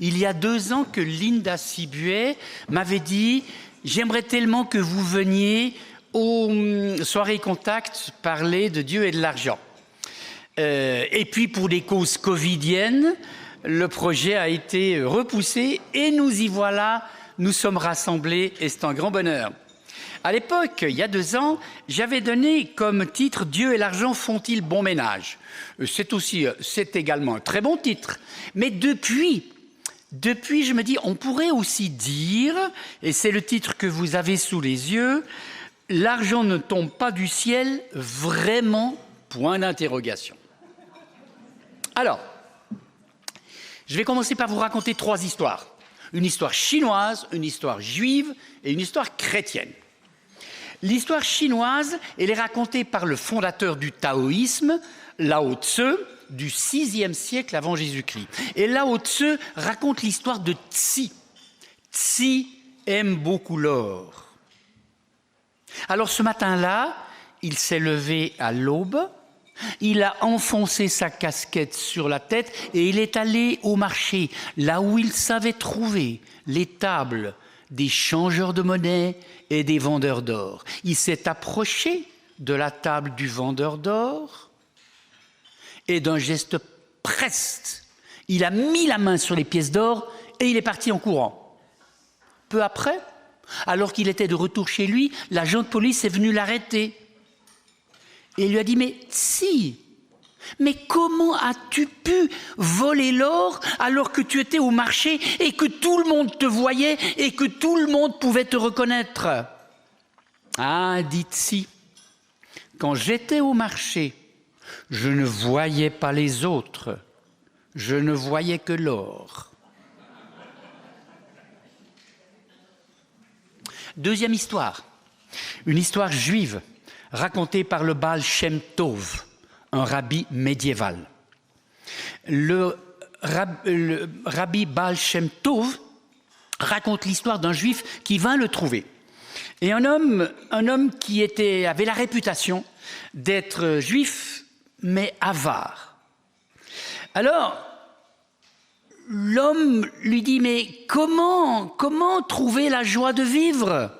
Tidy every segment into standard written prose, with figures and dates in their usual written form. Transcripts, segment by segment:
Il y a 2 ans que Linda Sibuet m'avait dit « J'aimerais tellement que vous veniez aux soirées contact parler de Dieu et de l'argent. » Et puis pour des causes covidiennes, le projet a été repoussé et nous y voilà, nous sommes rassemblés et c'est un grand bonheur. À l'époque, il y a 2 ans, j'avais donné comme titre « Dieu et l'argent font-ils bon ménage ?» C'est également un très bon titre. Mais depuis, je me dis, on pourrait aussi dire, et c'est le titre que vous avez sous les yeux, « L'argent ne tombe pas du ciel, vraiment, point d'interrogation. » Alors, je vais commencer par vous raconter 3 histoires. Une histoire chinoise, une histoire juive et une histoire chrétienne. L'histoire chinoise, elle est racontée par le fondateur du taoïsme, Lao Tzu, du VIe siècle avant Jésus-Christ. Et Lao Tzu raconte l'histoire de Tsi. Tsi aime beaucoup l'or. Alors ce matin-là, il s'est levé à l'aube, il a enfoncé sa casquette sur la tête et il est allé au marché, là où il savait trouver les tables des changeurs de monnaie et des vendeurs d'or. Il s'est approché de la table du vendeur d'or et d'un geste preste, il a mis la main sur les pièces d'or et il est parti en courant. Peu après, alors qu'il était de retour chez lui, l'agent de police est venu l'arrêter. Et il lui a dit « Mais si, mais comment as-tu pu voler l'or alors que tu étais au marché et que tout le monde te voyait et que tout le monde pouvait te reconnaître ?» Ah, dit Tsi, quand j'étais au marché, je ne voyais pas les autres, je ne voyais que l'or. Deuxième histoire, une histoire juive racontée par le Baal Shem Tov, un rabbi médiéval. Le rabbi Baal Shem Tov raconte l'histoire d'un juif qui vint le trouver. Et un homme qui avait la réputation d'être juif, mais avare. Alors, l'homme lui dit « Mais comment trouver la joie de vivre ?»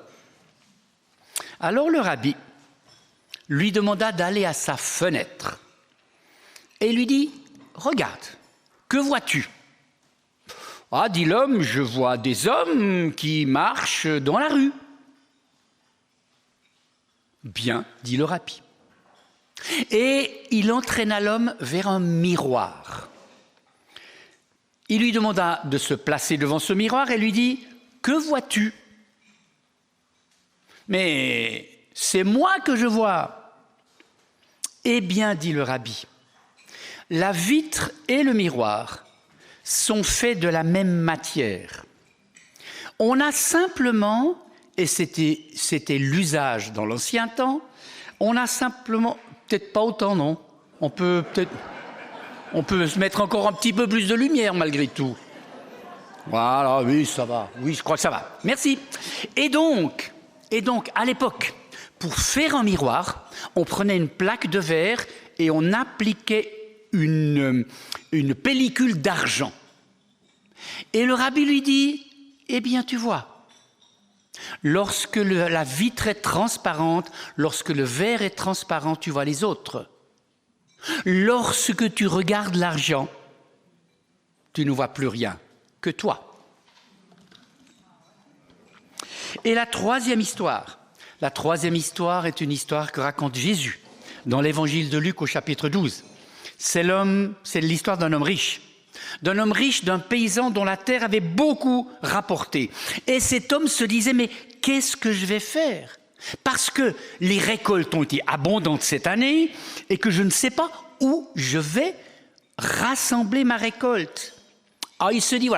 Alors le rabbi lui demanda d'aller à sa fenêtre et lui dit « Regarde, que vois-tu » ? « Ah, dit l'homme, je vois des hommes qui marchent dans la rue. » « Bien, dit le rabbi. Et il entraîna l'homme vers un miroir. Il lui demanda de se placer devant ce miroir et lui dit « Que vois-tu » ? « Mais c'est moi que je vois. » Eh bien, dit le rabbi, la vitre et le miroir sont faits de la même matière. On a simplement, et c'était l'usage dans l'ancien temps, on a simplement, peut-être pas autant, non ? On peut se mettre encore un petit peu plus de lumière malgré tout. Voilà, oui, ça va. Oui, je crois que ça va. Merci. Et donc, à l'époque, pour faire un miroir, on prenait une plaque de verre et on appliquait une pellicule d'argent. Et le rabbi lui dit, eh bien, tu vois, lorsque la vitre est transparente, lorsque le verre est transparent, tu vois les autres. Lorsque tu regardes l'argent, tu ne vois plus rien que toi. Et la troisième histoire est une histoire que raconte Jésus dans l'évangile de Luc au chapitre 12. C'est l'histoire d'un homme riche, d'un paysan dont la terre avait beaucoup rapporté. Et cet homme se disait, mais qu'est-ce que je vais faire ? Parce que les récoltes ont été abondantes cette année et que je ne sais pas où je vais rassembler ma récolte. Alors il se dit,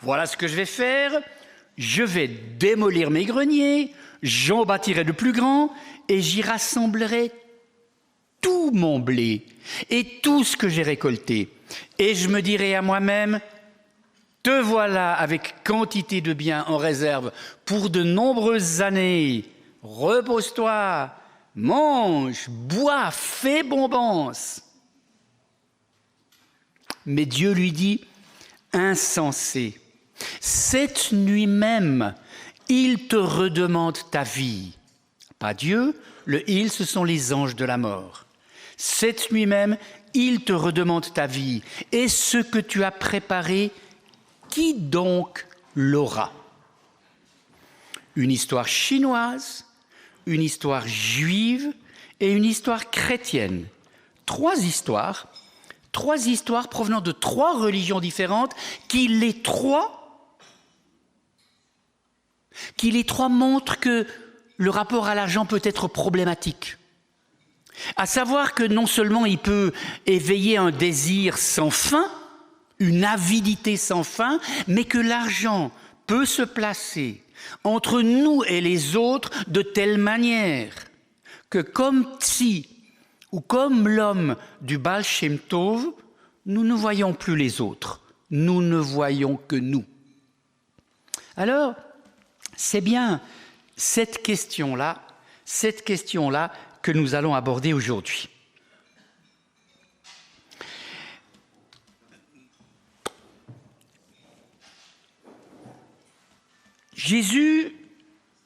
voilà ce que je vais faire. Je vais démolir mes greniers, j'en bâtirai de plus grands et j'y rassemblerai tout mon blé et tout ce que j'ai récolté. Et je me dirai à moi-même, te voilà avec quantité de biens en réserve pour de nombreuses années. Repose-toi, mange, bois, fais bombance. Mais Dieu lui dit, insensé. Cette nuit même, il te redemande ta vie. Pas Dieu, le il, ce sont les anges de la mort. Cette nuit même, il te redemande ta vie. Et ce que tu as préparé, qui donc l'aura? Une histoire chinoise, une histoire juive et une histoire chrétienne. Trois histoires provenant de trois religions différentes qui les trois montrent que le rapport à l'argent peut être problématique. À savoir que non seulement il peut éveiller un désir sans fin, une avidité sans fin, mais que l'argent peut se placer entre nous et les autres de telle manière que comme Tsi ou comme l'homme du Baal Shem Tov, nous ne voyons plus les autres, nous ne voyons que nous. Alors, c'est bien cette question-là que nous allons aborder aujourd'hui. Jésus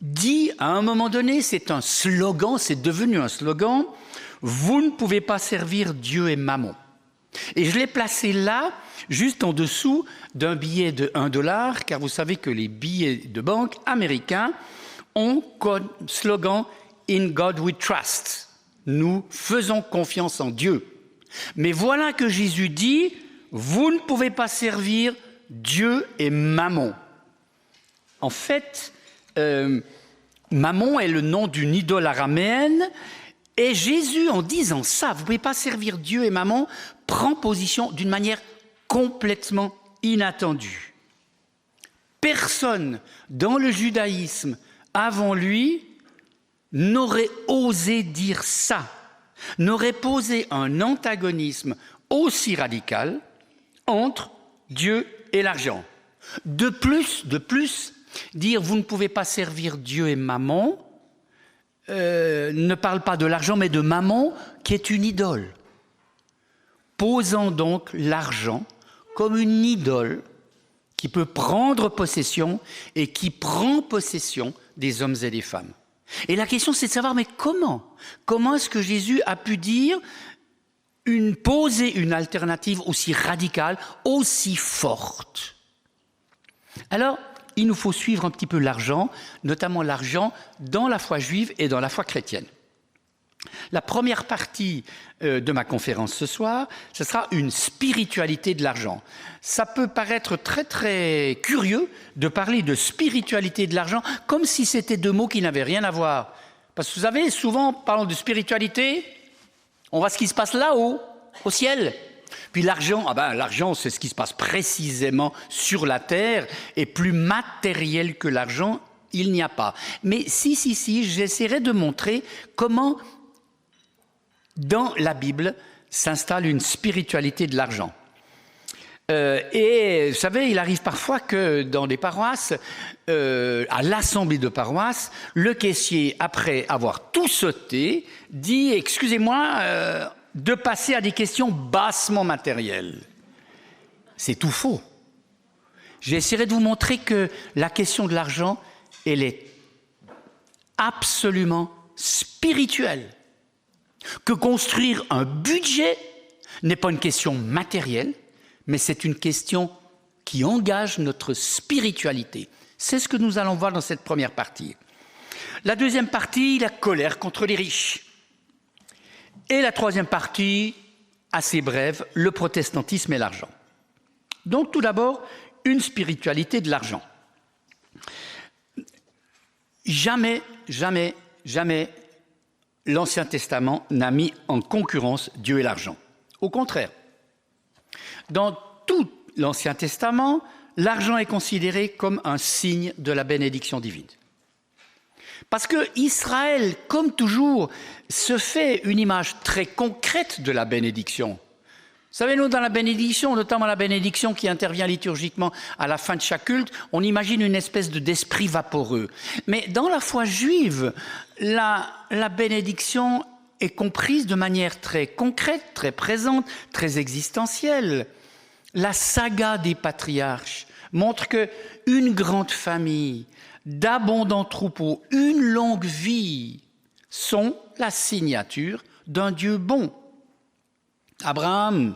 dit à un moment donné, c'est un slogan, c'est devenu un slogan, « Vous ne pouvez pas servir Dieu et Mammon ». Et je l'ai placé là, juste en dessous d'un billet de $1, car vous savez que les billets de banque américains ont comme slogan « In God we trust ». Nous faisons confiance en Dieu. Mais voilà que Jésus dit « Vous ne pouvez pas servir Dieu et Mammon ». En fait, Mammon est le nom d'une idole araméenne. Et Jésus, en disant ça, vous ne pouvez pas servir Dieu et Mammon, prend position d'une manière complètement inattendue. Personne dans le judaïsme avant lui n'aurait osé dire ça, n'aurait posé un antagonisme aussi radical entre Dieu et l'argent. De plus, dire vous ne pouvez pas servir Dieu et Mammon ne parle pas de l'argent mais de Mammon qui est une idole. Posant donc l'argent comme une idole qui peut prendre possession et qui prend possession des hommes et des femmes. Et la question c'est de savoir mais comment est-ce que Jésus a pu dire poser une alternative aussi radicale, aussi forte? Alors, il nous faut suivre un petit peu l'argent, notamment l'argent dans la foi juive et dans la foi chrétienne. La première partie de ma conférence ce soir, ce sera une spiritualité de l'argent. Ça peut paraître très très curieux de parler de spiritualité de l'argent comme si c'était deux mots qui n'avaient rien à voir. Parce que vous savez, souvent, parlant de spiritualité, on voit ce qui se passe là-haut, au ciel. Puis l'argent, l'argent, c'est ce qui se passe précisément sur la terre, et plus matériel que l'argent, il n'y a pas. Mais si, j'essaierai de montrer comment, dans la Bible, s'installe une spiritualité de l'argent. Et vous savez, il arrive parfois que dans des paroisses, à l'assemblée de paroisse, le caissier, après avoir tout sauté, dit « Excusez-moi, de passer à des questions bassement matérielles. » C'est tout faux. J'essaierai de vous montrer que la question de l'argent, elle est absolument spirituelle. Que construire un budget n'est pas une question matérielle, mais c'est une question qui engage notre spiritualité. C'est ce que nous allons voir dans cette première partie. La deuxième partie, la colère contre les riches. Et la troisième partie, assez brève, le protestantisme et l'argent. Donc tout d'abord, une spiritualité de l'argent. Jamais l'Ancien Testament n'a mis en concurrence Dieu et l'argent. Au contraire, dans tout l'Ancien Testament, l'argent est considéré comme un signe de la bénédiction divine. Parce que Israël, comme toujours, se fait une image très concrète de la bénédiction. Vous savez, nous, dans la bénédiction, notamment la bénédiction qui intervient liturgiquement à la fin de chaque culte, on imagine une espèce d'esprit vaporeux. Mais dans la foi juive, la bénédiction est comprise de manière très concrète, très présente, très existentielle. la saga des patriarches montre que une grande famille, d'abondants troupeaux, une longue vie sont la signature d'un Dieu bon. Abraham,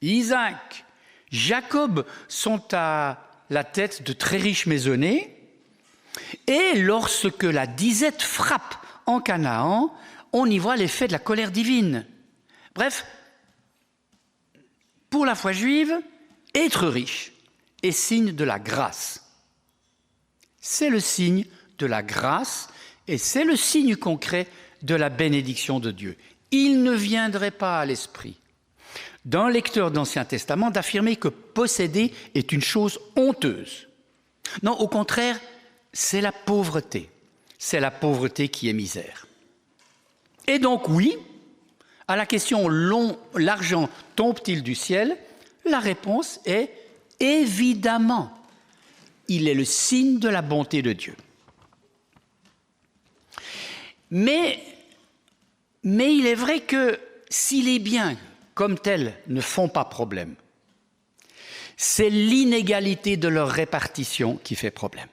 Isaac, Jacob sont à la tête de très riches maisonnées. Et lorsque la disette frappe en Canaan, on y voit l'effet de la colère divine. Bref, pour la foi juive, être riche est signe de la grâce. C'est le signe de la grâce et c'est le signe concret de la bénédiction de Dieu. Il ne viendrait pas à l'esprit d'un lecteur d'Ancien Testament d'affirmer que posséder est une chose honteuse. Non, au contraire, c'est la pauvreté. C'est la pauvreté qui est misère. Et donc oui, à la question « l'argent tombe-t-il du ciel ?», la réponse est évidemment. Il est le signe de la bonté de Dieu. Mais il est vrai que si les biens comme tels ne font pas problème, c'est l'inégalité de leur répartition qui fait problème.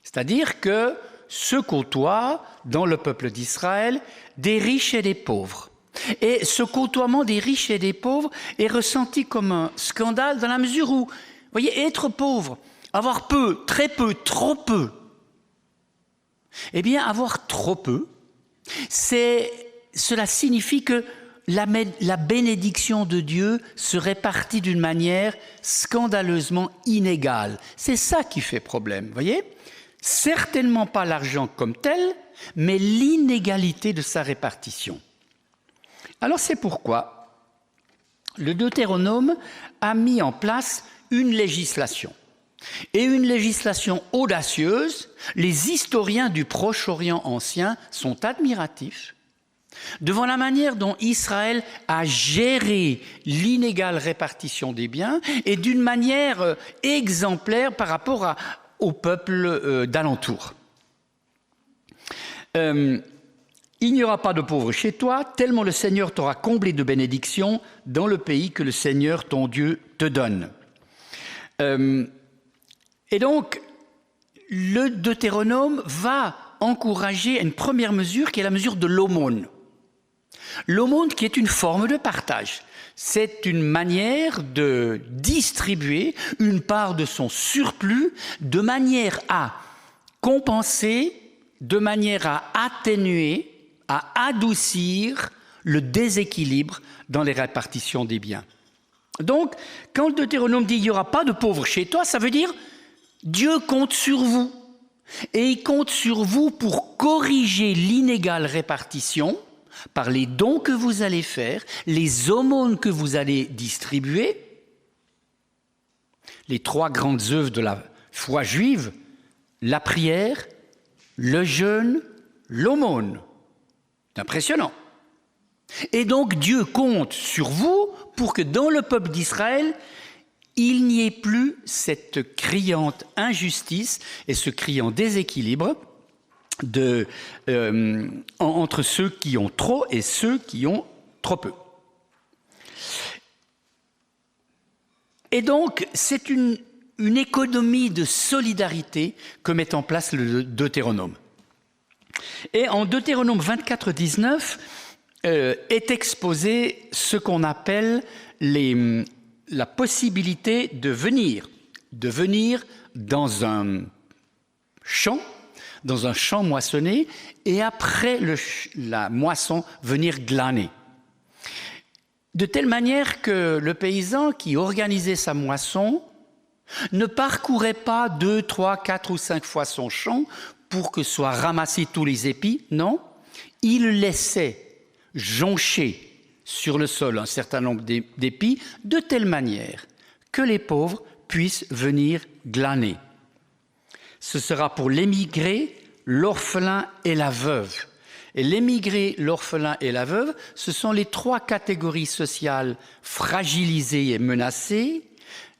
C'est-à-dire que se côtoient dans le peuple d'Israël des riches et des pauvres. Et ce côtoiement des riches et des pauvres est ressenti comme un scandale dans la mesure où, vous voyez, être pauvre, avoir peu, très peu, trop peu, eh bien, avoir trop peu, cela signifie que la bénédiction de Dieu se répartit d'une manière scandaleusement inégale. C'est ça qui fait problème, vous voyez ? Certainement pas l'argent comme tel, mais l'inégalité de sa répartition. Alors c'est pourquoi le Deutéronome a mis en place une législation. Et une législation audacieuse. Les historiens du Proche-Orient ancien sont admiratifs devant la manière dont Israël a géré l'inégale répartition des biens et d'une manière exemplaire par rapport au peuple d'alentour. Il n'y aura pas de pauvres chez toi, tellement le Seigneur t'aura comblé de bénédictions dans le pays que le Seigneur ton Dieu te donne. Et donc, le Deutéronome va encourager une première mesure qui est la mesure de l'aumône. L'aumône qui est une forme de partage. C'est une manière de distribuer une part de son surplus de manière à compenser, de manière à atténuer, à adoucir le déséquilibre dans les répartitions des biens. Donc, quand le Deutéronome dit « il n'y aura pas de pauvres chez toi », ça veut dire Dieu compte sur vous. Et il compte sur vous pour corriger l'inégale répartition par les dons que vous allez faire, les aumônes que vous allez distribuer. Les trois grandes œuvres de la foi juive, la prière, le jeûne, l'aumône. C'est impressionnant. Et donc Dieu compte sur vous pour que dans le peuple d'Israël, il n'y ait plus cette criante injustice et ce criant déséquilibre entre ceux qui ont trop et ceux qui ont trop peu. Et donc, c'est une économie de solidarité que met en place le Deutéronome. Et en Deutéronome 24, 19, est exposé ce qu'on appelle la possibilité de venir dans un champ moissonné, et après la moisson, venir glaner. De telle manière que le paysan qui organisait sa moisson ne parcourait pas 2, 3, 4 ou 5 fois son champ pour que soient ramassés tous les épis. Non, il laissait joncher sur le sol un certain nombre d'épis de telle manière que les pauvres puissent venir glaner. Ce sera pour l'émigré, l'orphelin et la veuve. Et l'émigré, l'orphelin et la veuve, ce sont les trois catégories sociales fragilisées et menacées.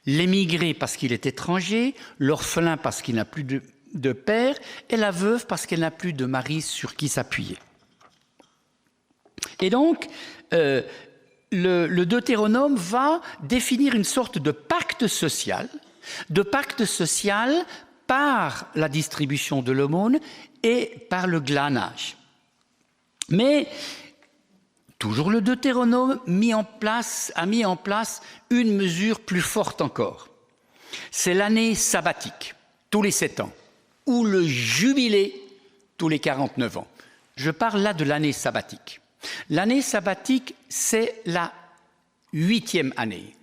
L'émigré parce qu'il est étranger, l'orphelin parce qu'il n'a plus de père, et la veuve parce qu'elle n'a plus de mari sur qui s'appuyer. Et donc, le Deutéronome va définir une sorte de pacte social par la distribution de l'aumône et par le glanage. Mais toujours le Deutéronome a mis en place une mesure plus forte encore. C'est l'année sabbatique, tous les 7 ans, ou le jubilé, tous les 49 ans. Je parle là de l'année sabbatique. L'année sabbatique, c'est la 8e année.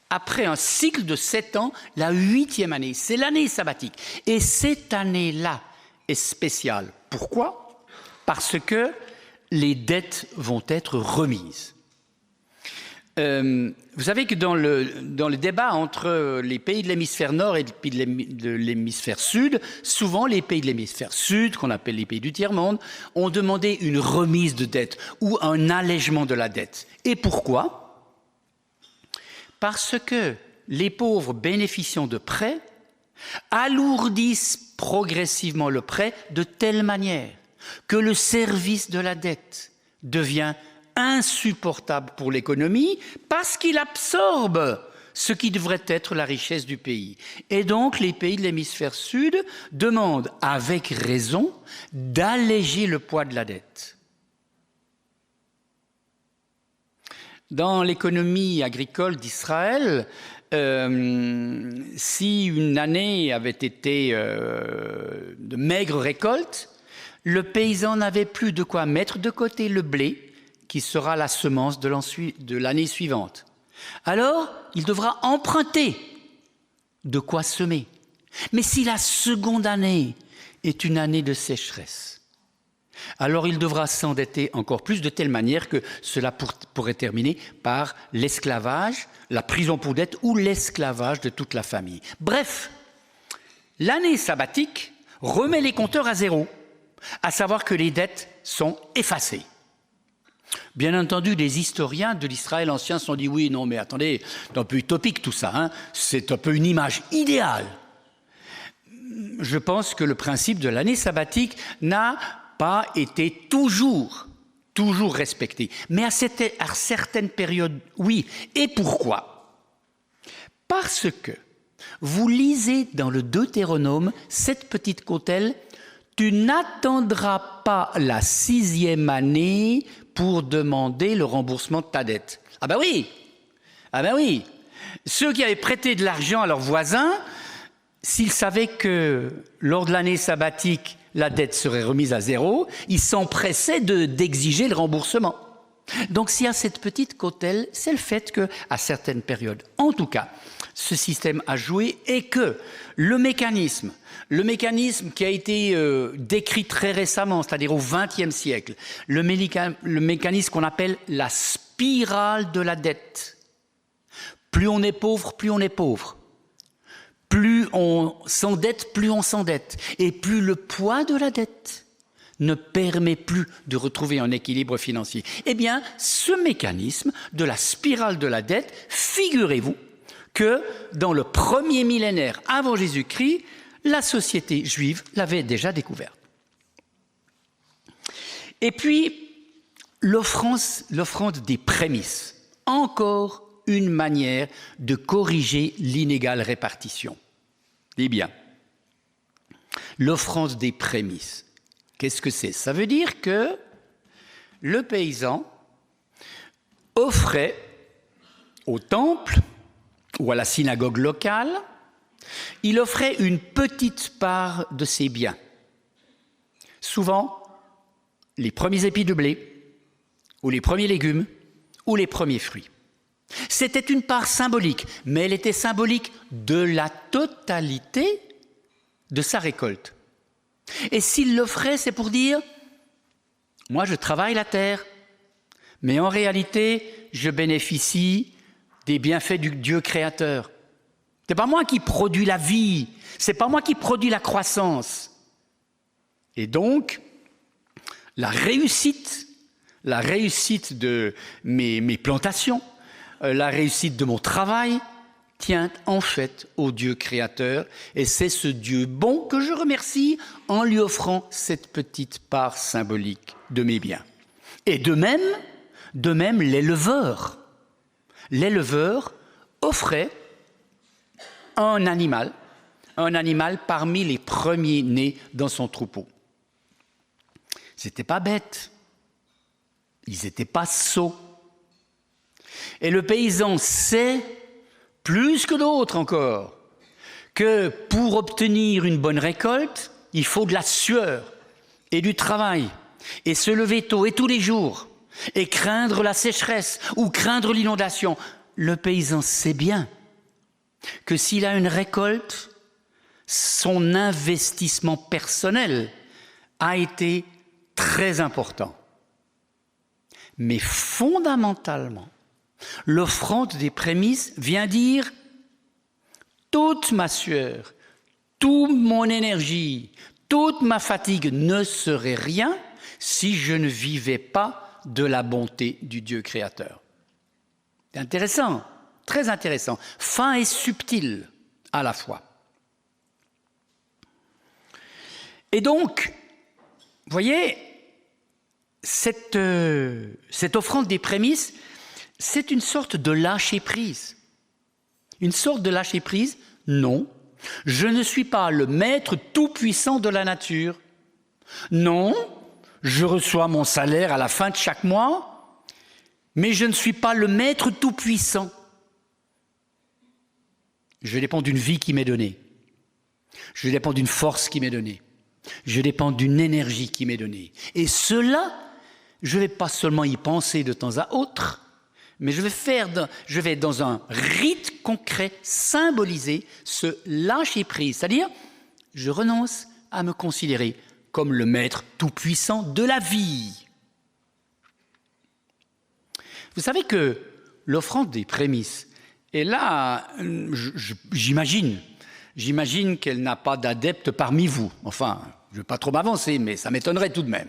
Après un cycle de 7 ans, la 8e année, c'est l'année sabbatique. Et cette année-là est spéciale. Pourquoi? Parce que les dettes vont être remises. Vous savez que dans le débat entre les pays de l'hémisphère nord et les pays de l'hémisphère sud, souvent les pays de l'hémisphère sud, qu'on appelle les pays du tiers-monde, ont demandé une remise de dette ou un allègement de la dette. Et pourquoi? Parce que les pauvres bénéficiant de prêts alourdissent progressivement le prêt de telle manière que le service de la dette devient insupportable pour l'économie parce qu'il absorbe ce qui devrait être la richesse du pays. Et donc, les pays de l'hémisphère sud demandent, avec raison, d'alléger le poids de la dette. Dans l'économie agricole d'Israël, si une année avait été de maigre récolte, le paysan n'avait plus de quoi mettre de côté le blé, qui sera la semence de l'année suivante. Alors, il devra emprunter de quoi semer. Mais si la seconde année est une année de sécheresse, alors il devra s'endetter encore plus, de telle manière que cela pourrait terminer par l'esclavage, la prison pour dette ou l'esclavage de toute la famille. Bref, l'année sabbatique remet les compteurs à zéro, à savoir que les dettes sont effacées. Bien entendu, les historiens de l'Israël ancien se sont dit « oui, non, mais attendez, c'est un peu utopique tout ça, hein, c'est un peu une image idéale ». Je pense que le principe de l'année sabbatique n'a pas été toujours respecté. Mais à certaines périodes, oui. Et pourquoi? Parce que vous lisez dans le Deutéronome cette petite cautèle « tu n'attendras pas la 6e année pour demander le remboursement de ta dette. » Ah ben oui. Ceux qui avaient prêté de l'argent à leurs voisins, s'ils savaient que lors de l'année sabbatique, la dette serait remise à zéro, ils s'empressaient d'exiger le remboursement. Donc s'il y a cette petite cautèle, c'est le fait qu'à certaines périodes, en tout cas, ce système a joué et que le mécanisme qui a été décrit très récemment, c'est-à-dire au XXe siècle, le mécanisme qu'on appelle la spirale de la dette. Plus on est pauvre, plus on est pauvre. Plus on s'endette, plus on s'endette. Et plus le poids de la dette ne permet plus de retrouver un équilibre financier. Eh bien, ce mécanisme de la spirale de la dette, figurez-vous que dans le premier millénaire avant Jésus-Christ, la société juive l'avait déjà découverte. Et puis, l'offrande des prémices, encore une manière de corriger l'inégale répartition. Eh bien, l'offrande des prémices, qu'est-ce que c'est? Ça veut dire que le paysan offrait au temple ou à la synagogue locale, il offrait une petite part de ses biens. Souvent, les premiers épis de blé, ou les premiers légumes, ou les premiers fruits. C'était une part symbolique, mais elle était symbolique de la totalité de sa récolte. Et s'il l'offrait, c'est pour dire « moi je travaille la terre, mais en réalité, je bénéficie des bienfaits du Dieu créateur. C'est pas moi qui produis la vie, c'est pas moi qui produis la croissance. » Et donc, la réussite de mes plantations, la réussite de mon travail tient en fait au Dieu créateur. Et c'est ce Dieu bon que je remercie en lui offrant cette petite part symbolique de mes biens. Et de même l'éleveur l'éleveur offrait un animal parmi les premiers nés dans son troupeau. C'était pas bête. Ils n'étaient pas sots. Et le paysan sait, plus que d'autres encore, que pour obtenir une bonne récolte, il faut de la sueur et du travail, et se lever tôt et tous les jours, et craindre la sécheresse ou craindre l'inondation. Le paysan sait bien que s'il a une récolte, son investissement personnel a été très important. Mais fondamentalement, l'offrande des prémices vient dire toute ma sueur, toute mon énergie, toute ma fatigue ne serait rien si je ne vivais pas de la bonté du Dieu créateur. C'est intéressant, très intéressant, fin et subtil à la fois. Et donc, vous voyez, cette offrande des prémices, c'est une sorte de lâcher-prise. Une sorte de lâcher-prise, non. Je ne suis pas le maître tout-puissant de la nature. Non, je reçois mon salaire à la fin de chaque mois, mais je ne suis pas le maître tout-puissant. Je dépends d'une vie qui m'est donnée. Je dépends d'une force qui m'est donnée. Je dépends d'une énergie qui m'est donnée. Et cela, je ne vais pas seulement y penser de temps à autre, mais je vais dans un rite concret symboliser ce lâcher-prise, c'est-à-dire je renonce à me considérer comme le maître tout-puissant de la vie. Vous savez que l'offrande des prémices, et là, j'imagine qu'elle n'a pas d'adepte parmi vous. Enfin, je ne vais pas trop m'avancer, mais ça m'étonnerait tout de même.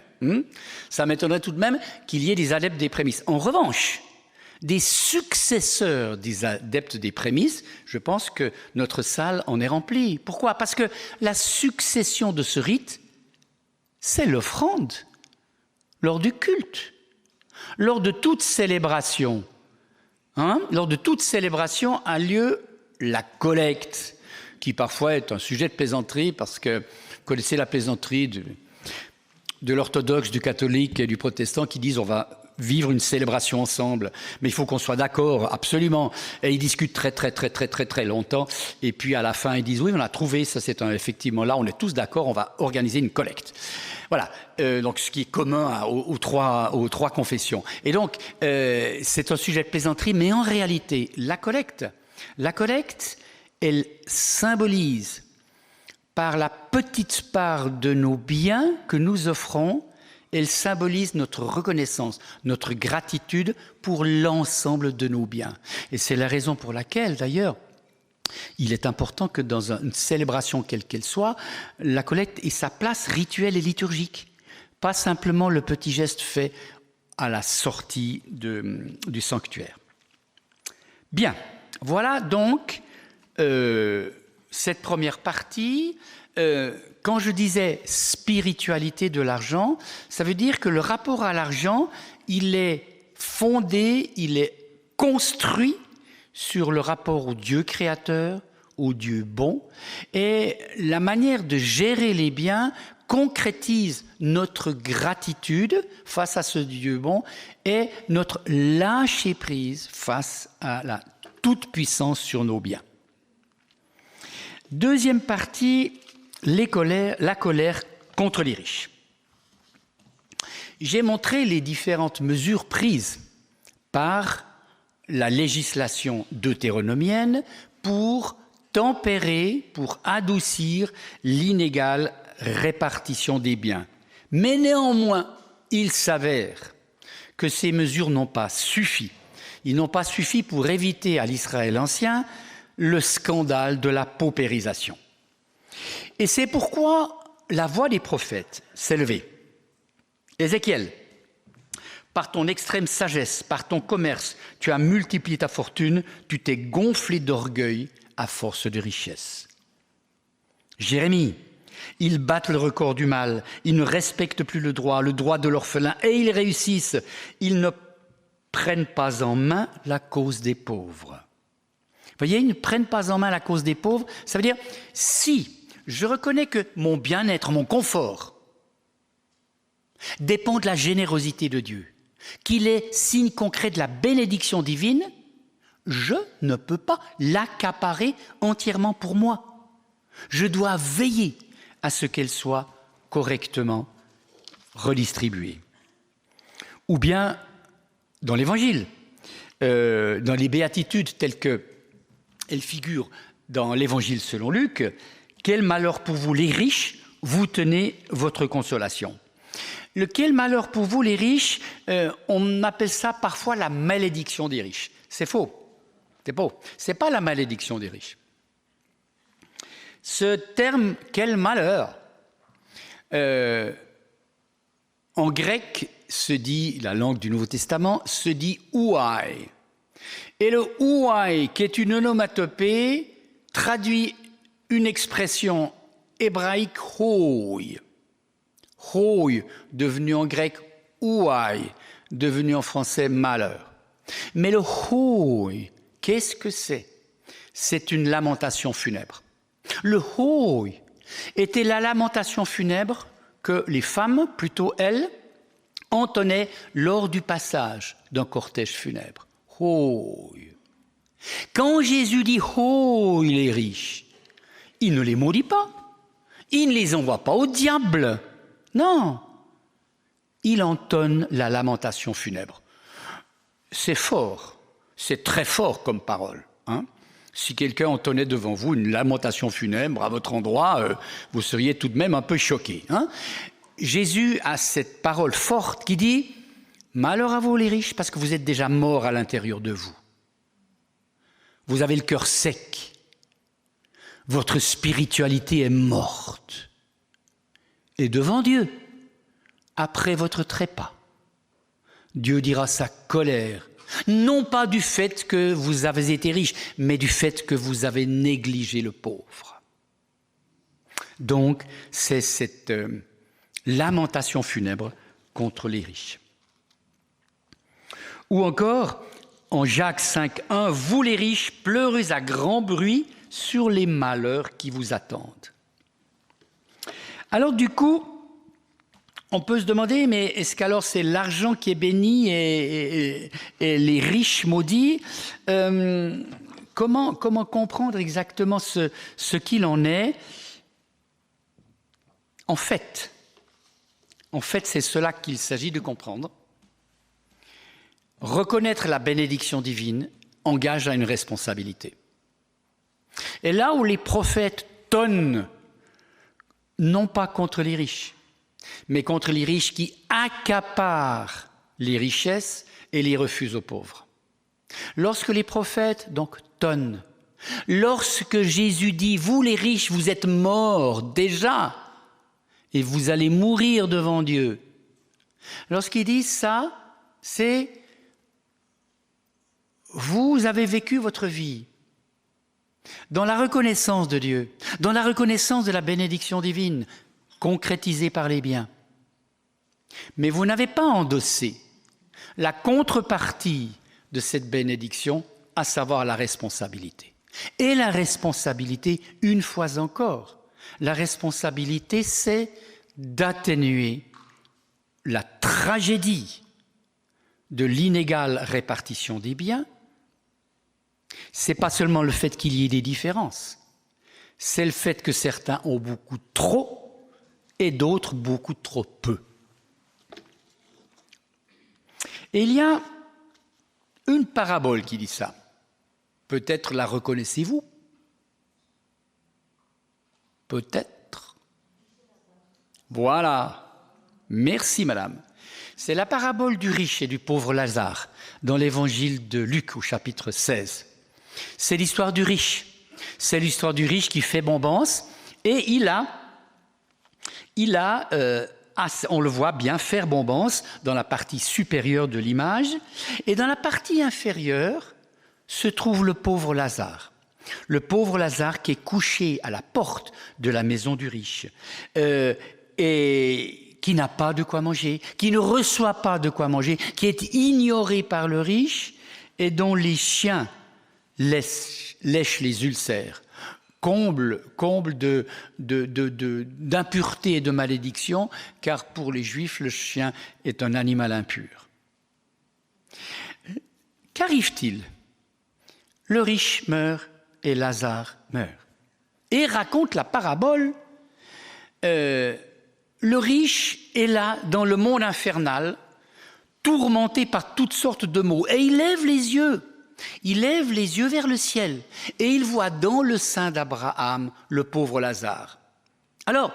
Ça m'étonnerait tout de même qu'il y ait des adeptes des prémices. En revanche, des successeurs des adeptes des prémices, je pense que notre salle en est remplie. Pourquoi ? Parce que la succession de ce rite, c'est l'offrande lors du culte, lors de toute célébration. Lors de toute célébration a lieu la collecte, qui parfois est un sujet de plaisanterie, parce que vous connaissez la plaisanterie de l'orthodoxe, du catholique et du protestant qui disent on va vivre une célébration ensemble, mais il faut qu'on soit d'accord, absolument. Et ils discutent très longtemps, et puis à la fin ils disent oui, on a trouvé, ça c'est effectivement là, on est tous d'accord, on va organiser une collecte. Voilà, donc ce qui est commun aux trois confessions. Et donc c'est un sujet de plaisanterie, mais en réalité, la collecte, elle symbolise par la petite part de nos biens que nous offrons, elle symbolise notre reconnaissance, notre gratitude pour l'ensemble de nos biens. Et c'est la raison pour laquelle, d'ailleurs, il est important que dans une célébration quelle qu'elle soit, la collecte ait sa place rituelle et liturgique. Pas simplement le petit geste fait à la sortie du sanctuaire. Bien, voilà donc cette première partie. Quand je disais spiritualité de l'argent, ça veut dire que le rapport à l'argent, il est fondé, il est construit sur le rapport au Dieu créateur, au Dieu bon, et la manière de gérer les biens concrétise notre gratitude face à ce Dieu bon et notre lâcher-prise face à la toute-puissance sur nos biens. Deuxième partie, la colère contre les riches. J'ai montré les différentes mesures prises par la législation deutéronomienne pour tempérer, pour adoucir l'inégale répartition des biens. Mais néanmoins, il s'avère que ces mesures n'ont pas suffi. Ils n'ont pas suffi pour éviter à l'Israël ancien le scandale de la paupérisation. Et c'est pourquoi la voix des prophètes s'est levée. Ézéchiel, par ton extrême sagesse, par ton commerce, tu as multiplié ta fortune, tu t'es gonflé d'orgueil à force de richesse. Jérémie, ils battent le record du mal, ils ne respectent plus le droit de l'orphelin, et ils réussissent. Ils ne prennent pas en main la cause des pauvres. Vous voyez, ils ne prennent pas en main la cause des pauvres. Ça veut dire, si je reconnais que mon bien-être, mon confort, dépend de la générosité de Dieu, qu'il est signe concret de la bénédiction divine, je ne peux pas l'accaparer entièrement pour moi. Je dois veiller à ce qu'elle soit correctement redistribuée. Ou bien, dans l'Évangile, dans les béatitudes telles qu'elles figurent dans l'Évangile selon Luc, « Quel malheur pour vous les riches, vous tenez votre consolation ». Le « quel malheur pour vous les riches », on appelle ça parfois la malédiction des riches. C'est faux. C'est faux. Ce n'est pas la malédiction des riches. Ce terme « quel malheur », en grec se dit, la langue du Nouveau Testament, se dit « ouai ». Et le « ouai », qui est une onomatopée, traduit une expression hébraïque « hoi ». Hoi, devenu en grec « ouai », devenu en français « malheur ». Mais le « hoi », qu'est-ce que c'est? C'est une lamentation funèbre. Le « hoi » était la lamentation funèbre que les femmes, plutôt elles, entonnaient lors du passage d'un cortège funèbre. Hoi. Quand Jésus dit « hoi » les riches, il ne les maudit pas. Il ne les envoie pas au diable. Non. Il entonne la lamentation funèbre. C'est fort. C'est très fort comme parole. Hein? Si quelqu'un entonnait devant vous une lamentation funèbre à votre endroit, vous seriez tout de même un peu choqué. Hein? Jésus a cette parole forte qui dit « Malheur à vous les riches, parce que vous êtes déjà morts à l'intérieur de vous. Vous avez le cœur sec. Votre spiritualité est morte. Et devant Dieu, après votre trépas, Dieu dira sa colère, non pas du fait que vous avez été riche, mais du fait que vous avez négligé le pauvre. » Donc, c'est cette lamentation funèbre contre les riches. Ou encore, en Jacques 5,1, « Vous les riches, pleurez à grand bruit sur les malheurs qui vous attendent. » Alors du coup, on peut se demander, mais est-ce qu'alors c'est l'argent qui est béni et les riches maudits? Comment comprendre exactement ce qu'il en est? En fait, c'est cela qu'il s'agit de comprendre. Reconnaître la bénédiction divine engage à une responsabilité. Et là où les prophètes tonnent, non pas contre les riches, mais contre les riches qui accaparent les richesses et les refusent aux pauvres. Lorsque les prophètes donc tonnent, lorsque Jésus dit « Vous les riches, vous êtes morts déjà et vous allez mourir devant Dieu », lorsqu'ils disent ça, c'est « Vous avez vécu votre vie dans la reconnaissance de Dieu, dans la reconnaissance de la bénédiction divine, concrétisée par les biens. Mais vous n'avez pas endossé la contrepartie de cette bénédiction, à savoir la responsabilité. Et la responsabilité, une fois encore, la responsabilité, c'est d'atténuer la tragédie de l'inégale répartition des biens. Ce n'est pas seulement le fait qu'il y ait des différences, c'est le fait que certains ont beaucoup trop et d'autres beaucoup trop peu. Et il y a une parabole qui dit ça. Peut-être la reconnaissez-vous? Peut-être. Voilà. Merci, madame. C'est la parabole du riche et du pauvre Lazare dans l'évangile de Luc au chapitre 16. C'est l'histoire du riche. C'est l'histoire du riche qui fait bombance et il a, on le voit bien, faire bombance dans la partie supérieure de l'image. Et dans la partie inférieure se trouve le pauvre Lazare. Le pauvre Lazare qui est couché à la porte de la maison du riche et qui n'a pas de quoi manger, qui ne reçoit pas de quoi manger, qui est ignoré par le riche et dont les chiens lèchent les ulcères. Comble d'impureté et de malédiction, car pour les Juifs, le chien est un animal impur. Qu'arrive-t-il? Le riche meurt et Lazare meurt. Et raconte la parabole, le riche est là dans le monde infernal, tourmenté par toutes sortes de maux, et il lève les yeux vers le ciel, et il voit dans le sein d'Abraham le pauvre Lazare. Alors,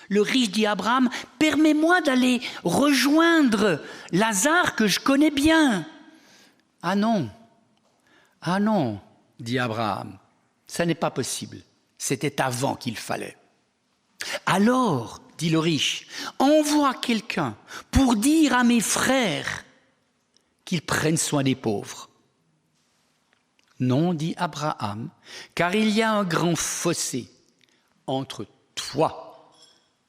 le riche dit à Abraham, permets-moi d'aller rejoindre Lazare que je connais bien. Ah non, dit Abraham, ça n'est pas possible, c'était avant qu'il fallait. Alors, dit le riche, envoie quelqu'un pour dire à mes frères qu'ils prennent soin des pauvres. Non, dit Abraham, car il y a un grand fossé entre toi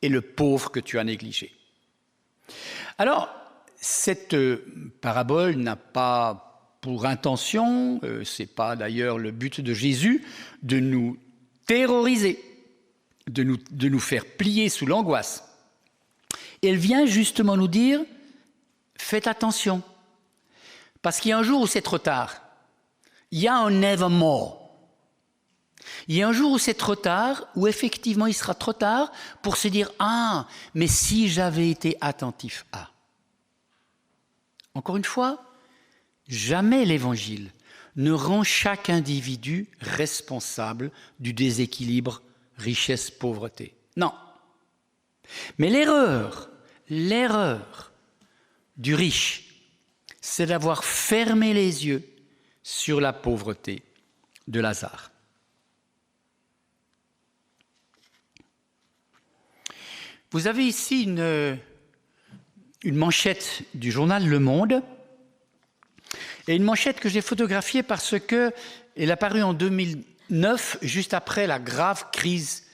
et le pauvre que tu as négligé. Alors, cette parabole n'a pas pour intention, ce n'est pas d'ailleurs le but de Jésus, de nous terroriser, de nous faire plier sous l'angoisse. Elle vient justement nous dire, faites attention, parce qu'il y a un jour où c'est trop tard. Il y a un nevermore. Il y a un jour où c'est trop tard, où effectivement il sera trop tard pour se dire « Ah, mais si j'avais été attentif à ». Encore une fois, jamais l'Évangile ne rend chaque individu responsable du déséquilibre richesse-pauvreté. Non. Mais l'erreur du riche, c'est d'avoir fermé les yeux sur la pauvreté de Lazare. Vous avez ici une manchette du journal Le Monde, et une manchette que j'ai photographiée parce qu'elle est apparue en 2009, juste après la grave crise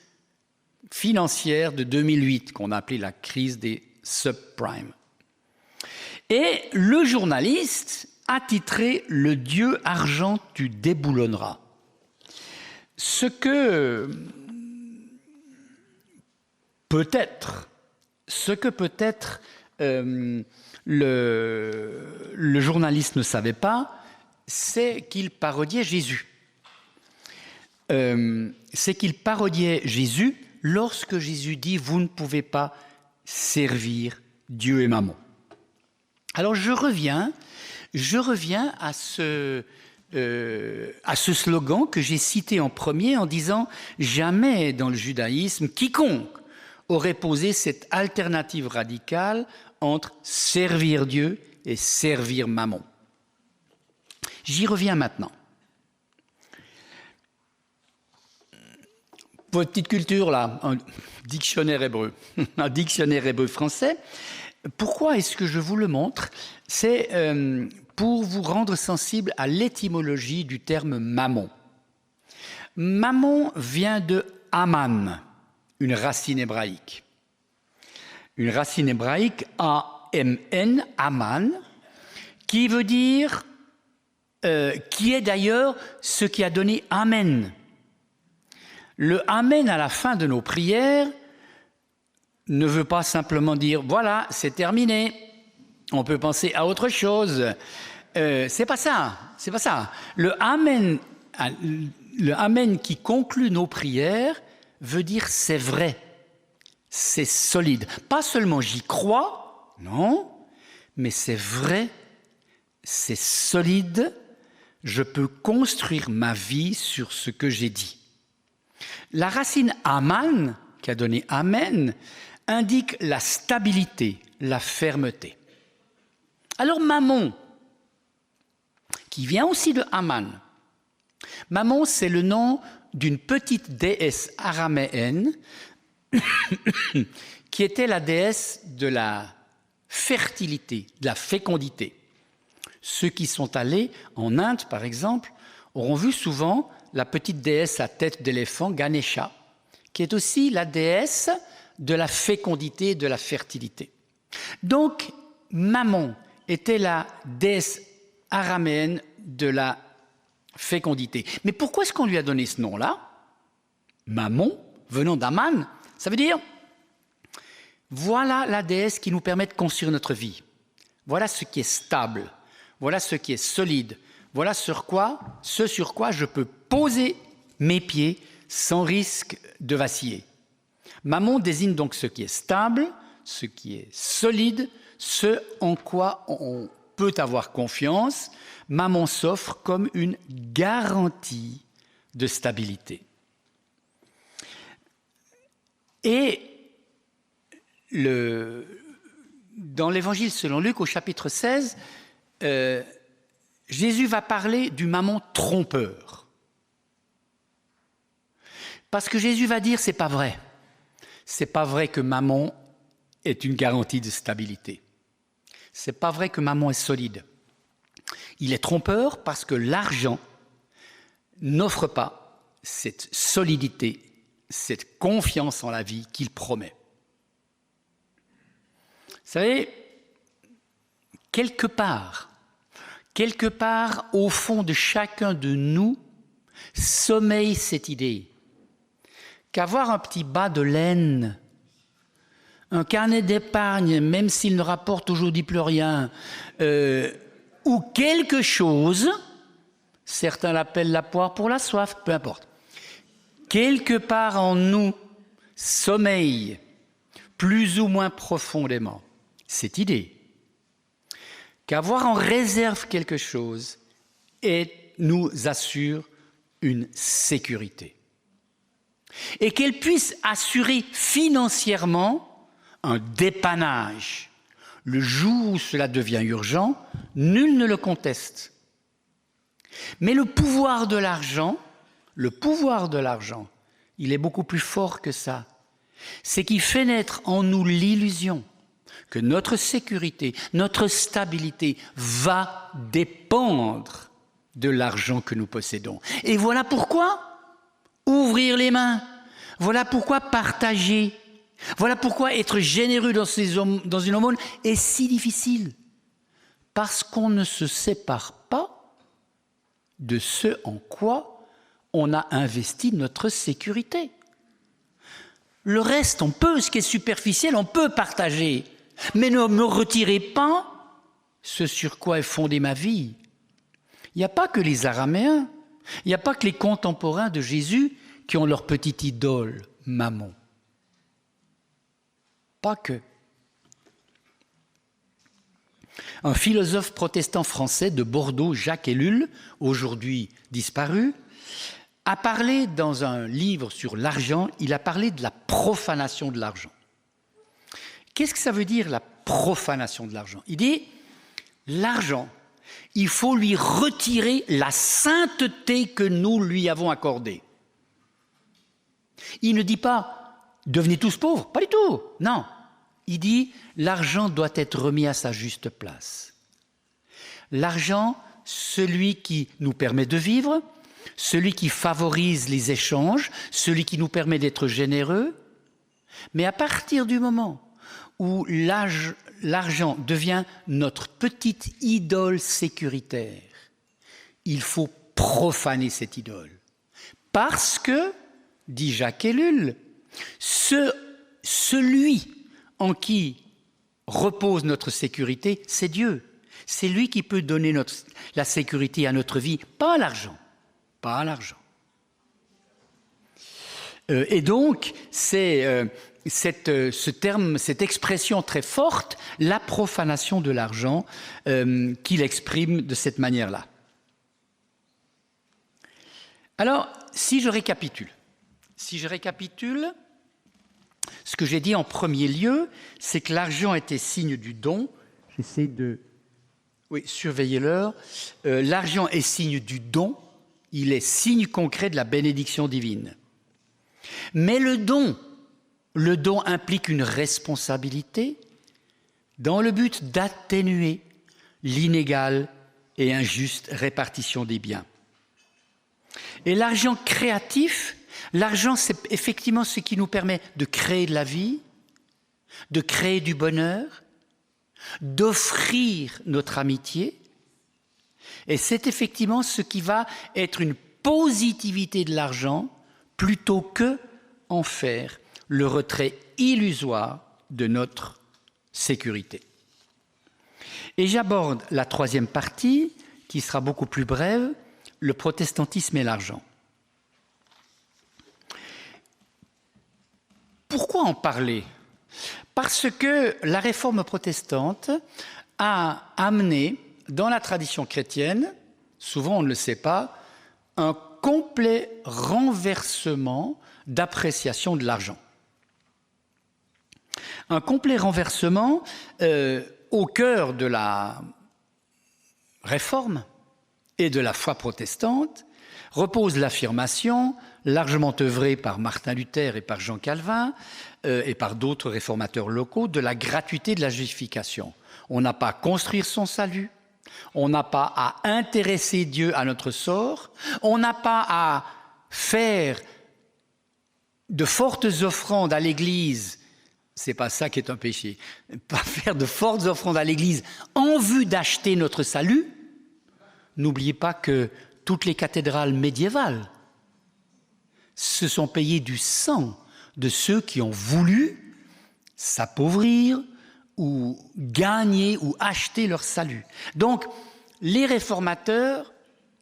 financière de 2008, qu'on a appelée la crise des subprimes. Et le journaliste a titré « Le Dieu argent tu déboulonneras ». Ce que peut-être le journaliste ne savait pas, c'est qu'il parodiait Jésus. C'est qu'il parodiait Jésus lorsque Jésus dit « Vous ne pouvez pas servir Dieu et Mammon ». Alors je reviens à ce slogan que j'ai cité en premier en disant « Jamais dans le judaïsme, quiconque aurait posé cette alternative radicale entre servir Dieu et servir Mammon ». J'y reviens maintenant. Votre petite culture là, un dictionnaire hébreu français. Pourquoi est-ce que je vous le montre? C'est pour vous rendre sensible à l'étymologie du terme mammon. Mammon vient de Aman, une racine hébraïque. Une racine hébraïque, A-M-N, Aman, qui veut dire, qui est d'ailleurs ce qui a donné Amen. Le Amen à la fin de nos prières ne veut pas simplement dire « voilà, c'est terminé, on peut penser à autre chose ». C'est pas ça. Le Amen qui conclut nos prières veut dire « c'est vrai, c'est solide ». Pas seulement « j'y crois », non, mais c'est vrai, c'est solide, je peux construire ma vie sur ce que j'ai dit. La racine « aman », qui a donné « amen », indique la stabilité, la fermeté. Alors Mammon, qui vient aussi de Aman. Mammon, c'est le nom d'une petite déesse araméenne qui était la déesse de la fertilité, de la fécondité. Ceux qui sont allés en Inde, par exemple, auront vu souvent la petite déesse à tête d'éléphant, Ganesha, qui est aussi la déesse de la fécondité et de la fertilité. Donc, Mammon était la déesse araméenne de la fécondité. Mais pourquoi est-ce qu'on lui a donné ce nom-là? Mammon, venant d'Aman, ça veut dire voilà la déesse qui nous permet de construire notre vie. Voilà ce qui est stable, voilà ce qui est solide, voilà ce sur quoi je peux poser mes pieds sans risque de vaciller. Mammon désigne donc ce qui est stable, ce qui est solide, ce en quoi on peut avoir confiance. Mammon s'offre comme une garantie de stabilité. Et dans l'Évangile selon Luc, au chapitre 16, Jésus va parler du mammon trompeur. Parce que Jésus va dire, c'est pas vrai. C'est pas vrai que mammon est une garantie de stabilité. C'est pas vrai que mammon est solide. Il est trompeur parce que l'argent n'offre pas cette solidité, cette confiance en la vie qu'il promet. Vous savez, quelque part au fond de chacun de nous, sommeille cette idée qu'avoir un petit bas de laine, un carnet d'épargne, même s'il ne rapporte aujourd'hui plus rien, ou quelque chose, certains l'appellent la poire pour la soif, peu importe, quelque part en nous sommeille plus ou moins profondément cette idée qu'avoir en réserve quelque chose nous assure une sécurité. Et qu'elle puisse assurer financièrement un dépannage. Le jour où cela devient urgent, nul ne le conteste. Mais le pouvoir de l'argent, il est beaucoup plus fort que ça. C'est qu'il fait naître en nous l'illusion que notre sécurité, notre stabilité va dépendre de l'argent que nous possédons. Et voilà pourquoi ouvrir les mains, voilà pourquoi partager, voilà pourquoi être généreux dans une aumône est si difficile. Parce qu'on ne se sépare pas de ce en quoi on a investi notre sécurité. Le reste, on peut, ce qui est superficiel, on peut partager. Mais ne me retirez pas ce sur quoi est fondée ma vie. Il n'y a pas que les Araméens, il n'y a pas que les contemporains de Jésus qui ont leur petite idole, Mammon. Pas que. Un philosophe protestant français de Bordeaux, Jacques Ellul, aujourd'hui disparu, a parlé dans un livre sur l'argent, il a parlé de la profanation de l'argent. Qu'est-ce que ça veut dire, la profanation de l'argent? Il dit, l'argent, il faut lui retirer la sainteté que nous lui avons accordée. Il ne dit pas, devenez tous pauvres, pas du tout, non. Il dit, l'argent doit être remis à sa juste place. L'argent, celui qui nous permet de vivre, celui qui favorise les échanges, celui qui nous permet d'être généreux. Mais à partir du moment où l'argent devient notre petite idole sécuritaire, il faut profaner cette idole. Parce que, dit Jacques Ellul, celui en qui repose notre sécurité, c'est Dieu. C'est lui qui peut donner la sécurité à notre vie, pas l'argent. Pas l'argent. Et donc, c'est ce terme, cette expression très forte, la profanation de l'argent, qu'il exprime de cette manière-là. Alors, si je récapitule, ce que j'ai dit en premier lieu, c'est que l'argent était signe du don. J'essaie de... Oui, surveillez-le. L'argent est signe du don. Il est signe concret de la bénédiction divine. Mais le don implique une responsabilité dans le but d'atténuer l'inégale et injuste répartition des biens. Et l'argent créatif L'argent, c'est effectivement ce qui nous permet de créer de la vie, de créer du bonheur, d'offrir notre amitié. Et c'est effectivement ce qui va être une positivité de l'argent plutôt que en faire le retrait illusoire de notre sécurité. Et j'aborde la troisième partie, qui sera beaucoup plus brève, le protestantisme et l'argent. Pourquoi en parler ? Parce que la réforme protestante a amené, dans la tradition chrétienne, souvent on ne le sait pas, un complet renversement d'appréciation de l'argent. Un complet renversement au cœur de la réforme et de la foi protestante repose l'affirmation, largement œuvrée par Martin Luther et par Jean Calvin et par d'autres réformateurs locaux, de la gratuité de la justification. On n'a pas à construire son salut, on n'a pas à intéresser Dieu à notre sort, on n'a pas à faire de fortes offrandes à l'Église. C'est pas ça qui est un péché. Pas faire de fortes offrandes à l'Église en vue d'acheter notre salut. N'oubliez pas que toutes les cathédrales médiévales se sont payées du sang de ceux qui ont voulu s'appauvrir ou gagner ou acheter leur salut. Donc, les réformateurs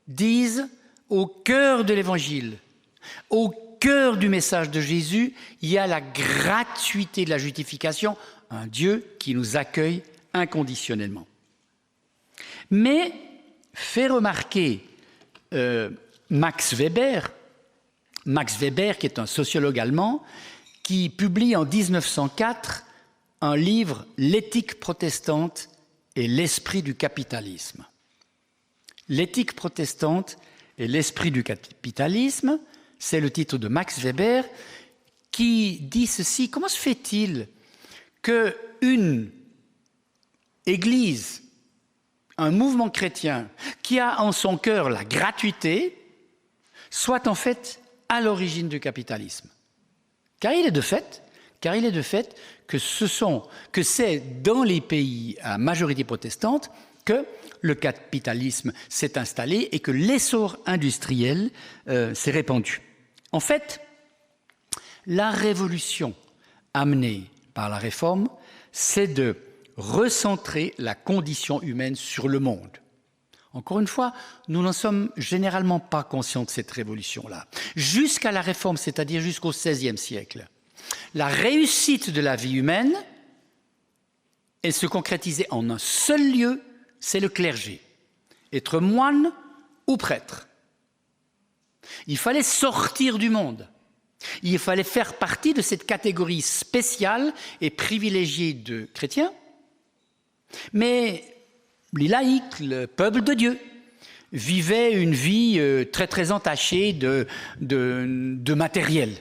disent au cœur de l'Évangile, au cœur du message de Jésus, il y a la gratuité de la justification, un Dieu qui nous accueille inconditionnellement. Mais, fait remarquer Max Weber, qui est un sociologue allemand, qui publie en 1904 un livre « L'éthique protestante et l'esprit du capitalisme ». L'éthique protestante et l'esprit du capitalisme, c'est le titre de Max Weber, qui dit ceci: comment se fait-il qu'une église, un mouvement chrétien qui a en son cœur la gratuité, soit en fait à l'origine du capitalisme? Car il est de fait que c'est dans les pays à majorité protestante que le capitalisme s'est installé et que l'essor industriel s'est répandu. En fait, la révolution amenée par la réforme, c'est de recentrer la condition humaine sur le monde. Encore une fois, nous n'en sommes généralement pas conscients de cette révolution-là. Jusqu'à la réforme, c'est-à-dire jusqu'au XVIe siècle, la réussite de la vie humaine, elle se concrétisait en un seul lieu, c'est le clergé. Être moine ou prêtre. Il fallait sortir du monde. Il fallait faire partie de cette catégorie spéciale et privilégiée de chrétiens. Mais les laïcs, le peuple de Dieu, vivaient une vie très très entachée de matériel.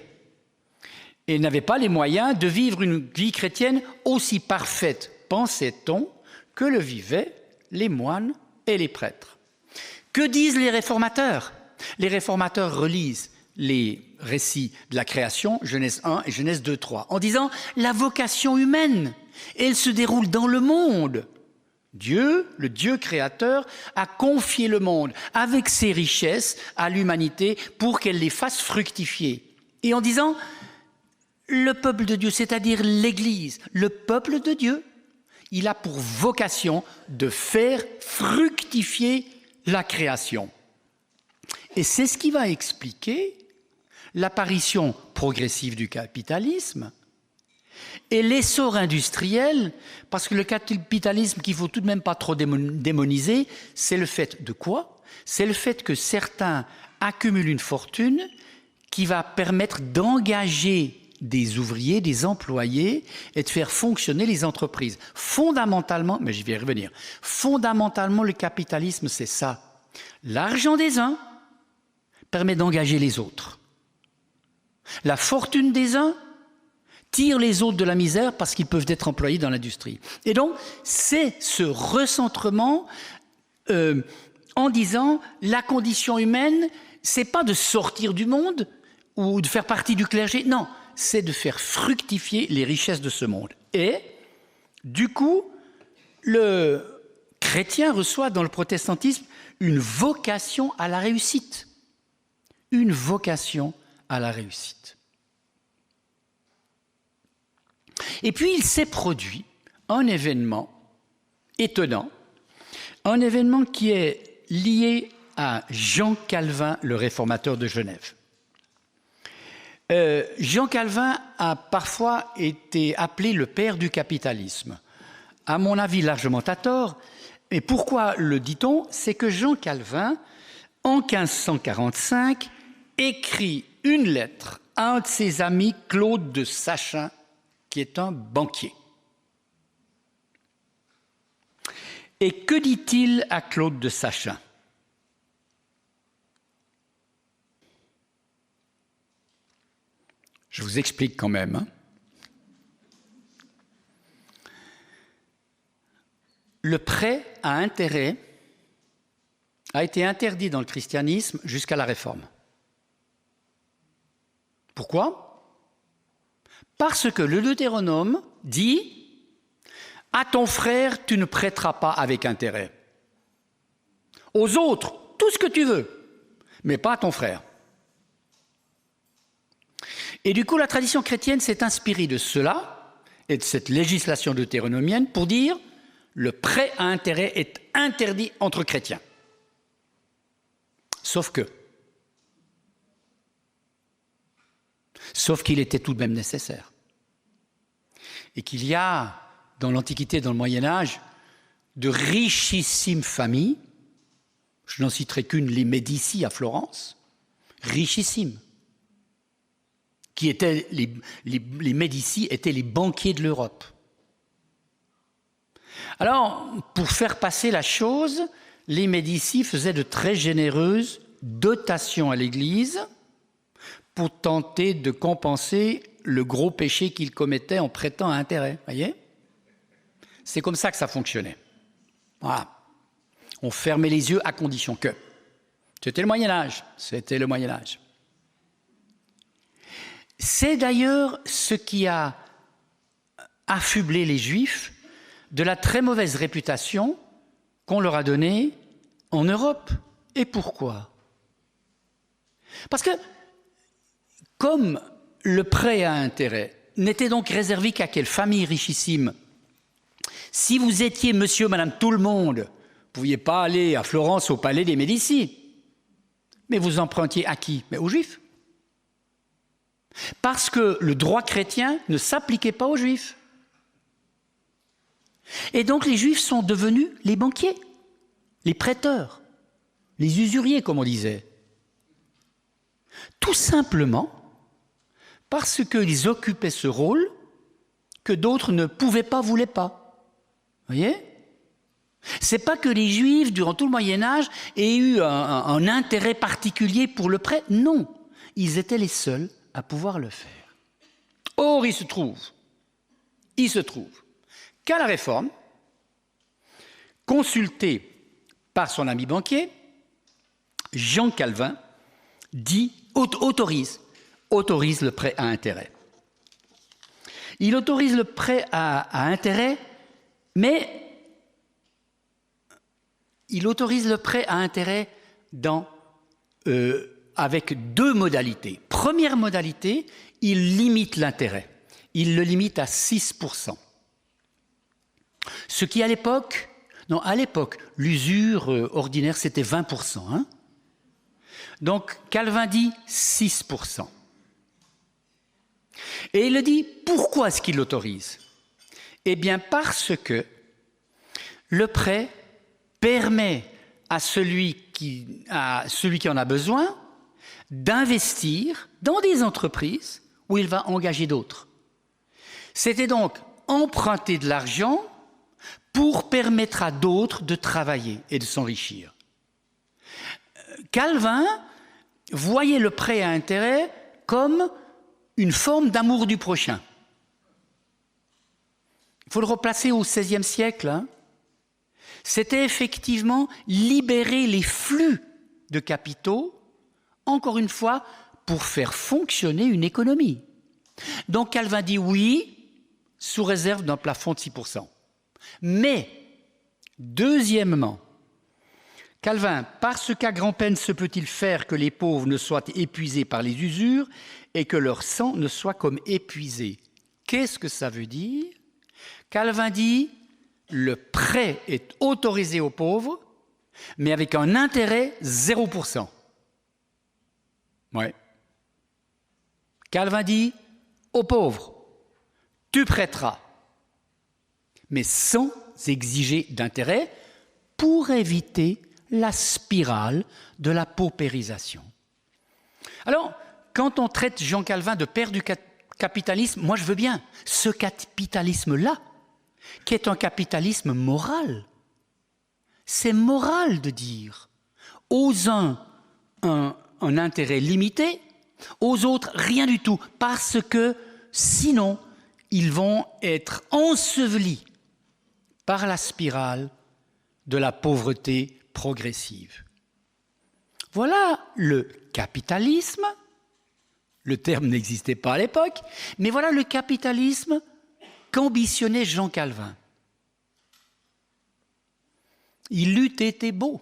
Et n'avaient pas les moyens de vivre une vie chrétienne aussi parfaite, pensait-on, que le vivaient les moines et les prêtres. Que disent les réformateurs ? Les réformateurs relisent les récits de la création, Genèse 1 et Genèse 2, 3, en disant la vocation humaine, elle se déroule dans le monde. Dieu, le Dieu créateur, a confié le monde avec ses richesses à l'humanité pour qu'elle les fasse fructifier. Et en disant le peuple de Dieu, c'est-à-dire l'Église, le peuple de Dieu, il a pour vocation de faire fructifier la création. Et c'est ce qui va expliquer l'apparition progressive du capitalisme et l'essor industriel, parce que le capitalisme qu'il ne faut tout de même pas trop démoniser, c'est le fait de quoi ? C'est le fait que certains accumulent une fortune qui va permettre d'engager des ouvriers, des employés et de faire fonctionner les entreprises. Fondamentalement, mais j'y vais y revenir, fondamentalement le capitalisme c'est ça. L'argent des uns permet d'engager les autres. La fortune des uns tire les autres de la misère parce qu'ils peuvent être employés dans l'industrie. Et donc, c'est ce recentrement en disant la condition humaine, c'est pas de sortir du monde ou de faire partie du clergé. Non, c'est de faire fructifier les richesses de ce monde. Et, du coup, le chrétien reçoit dans le protestantisme une vocation à la réussite. Une vocation à la réussite. Et puis, il s'est produit un événement étonnant, un événement qui est lié à Jean Calvin, le réformateur de Genève. Jean Calvin a parfois été appelé le père du capitalisme. À mon avis, largement à tort. Et pourquoi le dit-on? C'est que Jean Calvin, en 1545, écrit une lettre à un de ses amis, Claude de Sachin, qui est un banquier. Et que dit-il à Claude de Sachin? Je vous explique quand même. Hein. Le prêt à intérêt a été interdit dans le christianisme jusqu'à la Réforme. Pourquoi? Parce que le Deutéronome dit « À ton frère, tu ne prêteras pas avec intérêt. Aux autres, tout ce que tu veux, mais pas à ton frère. » Et du coup, la tradition chrétienne s'est inspirée de cela et de cette législation deutéronomienne pour dire le prêt à intérêt est interdit entre chrétiens. Sauf qu'il était tout de même nécessaire. Et qu'il y a, dans l'Antiquité, dans le Moyen-Âge, de richissimes familles, je n'en citerai qu'une, les Médicis à Florence, richissimes, qui étaient, les Médicis étaient les banquiers de l'Europe. Alors, pour faire passer la chose, les Médicis faisaient de très généreuses dotations à l'Église pour tenter de compenser le gros péché qu'ils commettaient en prêtant à intérêt. Voyez ? C'est comme ça que ça fonctionnait. Voilà. On fermait les yeux à condition que. C'était le Moyen-Âge. C'était le Moyen-Âge. C'est d'ailleurs ce qui a affublé les Juifs de la très mauvaise réputation qu'on leur a donnée en Europe. Et pourquoi? Parce que, comme le prêt à intérêt n'était donc réservé qu'à quelle famille richissime, si vous étiez monsieur, madame, tout le monde, vous ne pouviez pas aller à Florence au palais des Médicis. Mais vous empruntiez à qui? Mais aux Juifs. Parce que le droit chrétien ne s'appliquait pas aux Juifs. Et donc les Juifs sont devenus les banquiers, les prêteurs, les usuriers, comme on disait. Tout simplement parce qu'ils occupaient ce rôle que d'autres ne pouvaient pas, voulaient pas. Vous voyez ? C'est pas que les Juifs, durant tout le Moyen-Âge, aient eu un intérêt particulier pour le prêt. Non, ils étaient les seuls à pouvoir le faire. Or, il se trouve qu'à la Réforme, consulté par son ami banquier, Jean Calvin autorise le prêt à intérêt. Il autorise le prêt à intérêt, mais il autorise le prêt à intérêt avec deux modalités. Première modalité, il limite l'intérêt. Il le limite à 6%. Ce qui à l'époque, l'usure ordinaire, c'était 20%. Hein. Donc Calvin dit 6%. Et il le dit, pourquoi est-ce qu'il l'autorise? Eh bien parce que le prêt permet à celui qui en a besoin d'investir dans des entreprises où il va engager d'autres. C'était donc emprunter de l'argent pour permettre à d'autres de travailler et de s'enrichir. Calvin voyait le prêt à intérêt comme une forme d'amour du prochain. Il faut le replacer au XVIe siècle. Hein. C'était effectivement libérer les flux de capitaux, encore une fois, pour faire fonctionner une économie. Donc Calvin dit oui, sous réserve d'un plafond de 6%. Mais, deuxièmement, Calvin, parce qu'à grand-peine se peut-il faire que les pauvres ne soient épuisés par les usures et que leur sang ne soit comme épuisé. Qu'est-ce que ça veut dire? Calvin dit, le prêt est autorisé aux pauvres, mais avec un intérêt 0%. Ouais. Calvin dit, aux pauvres, tu prêteras, mais sans exiger d'intérêt pour éviter la spirale de la paupérisation. Alors, quand on traite Jean Calvin de père du capitalisme, moi je veux bien ce capitalisme-là, qui est un capitalisme moral. C'est moral de dire aux uns un intérêt limité, aux autres rien du tout, parce que sinon ils vont être ensevelis par la spirale de la pauvreté progressive. Voilà le capitalisme. Le terme n'existait pas à l'époque, mais voilà le capitalisme qu'ambitionnait Jean Calvin. Il eût été beau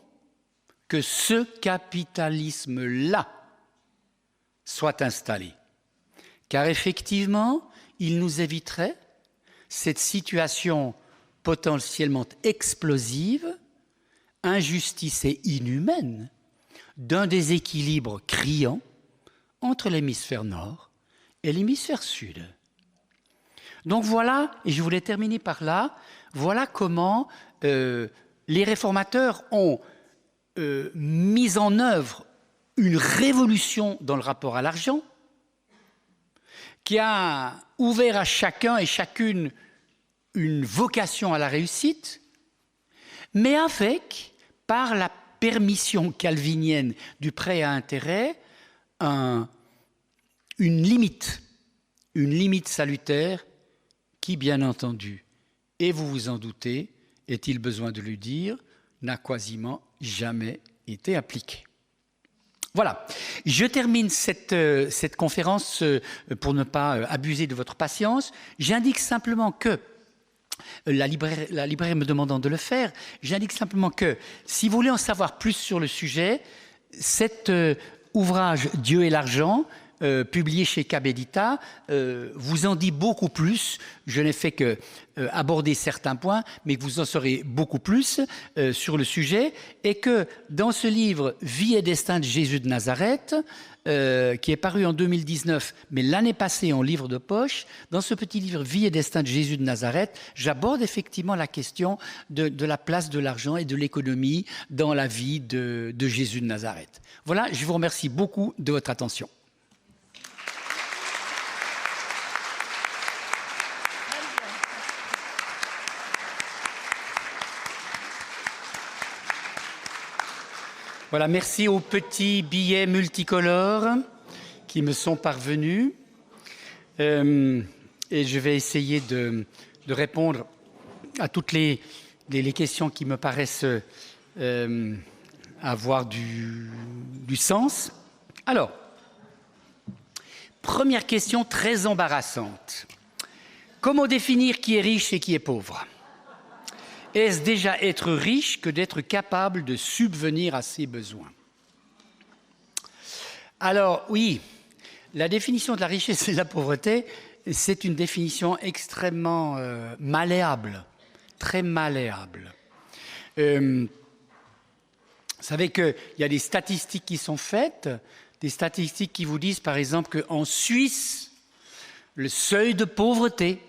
que ce capitalisme-là soit installé, car effectivement, il nous éviterait cette situation potentiellement explosive, injustice et inhumaine, d'un déséquilibre criant entre l'hémisphère nord et l'hémisphère sud. Donc voilà, et je voulais terminer par là, voilà comment les réformateurs ont mis en œuvre une révolution dans le rapport à l'argent qui a ouvert à chacun et chacune une vocation à la réussite, mais avec, par la permission calvinienne du prêt à intérêt, une limite salutaire qui, bien entendu, et vous vous en doutez, est-il besoin de le dire, n'a quasiment jamais été appliquée. Voilà, je termine cette conférence pour ne pas abuser de votre patience. J'indique simplement que, la libraire me demandant de le faire, j'indique simplement que, si vous voulez en savoir plus sur le sujet, cet ouvrage « Dieu et l'argent », publié chez Cabedita, vous en dit beaucoup plus. Je n'ai fait que aborder certains points, mais vous en saurez beaucoup plus sur le sujet. Et que dans ce livre « Vie et destin de Jésus de Nazareth », qui est paru en 2019, mais l'année passée en livre de poche, dans ce petit livre « Vie et destin de Jésus de Nazareth », j'aborde effectivement la question de la place de l'argent et de l'économie dans la vie de Jésus de Nazareth. Voilà, je vous remercie beaucoup de votre attention. Voilà, merci aux petits billets multicolores qui me sont parvenus. Et je vais essayer de répondre à toutes les questions qui me paraissent avoir du sens. Alors, première question très embarrassante. Comment définir qui est riche et qui est pauvre ? Est-ce déjà être riche que d'être capable de subvenir à ses besoins? Alors oui, la définition de la richesse et de la pauvreté, c'est une définition extrêmement malléable, très malléable. Vous savez qu'il y a des statistiques qui sont faites, des statistiques qui vous disent par exemple qu'en Suisse, le seuil de pauvreté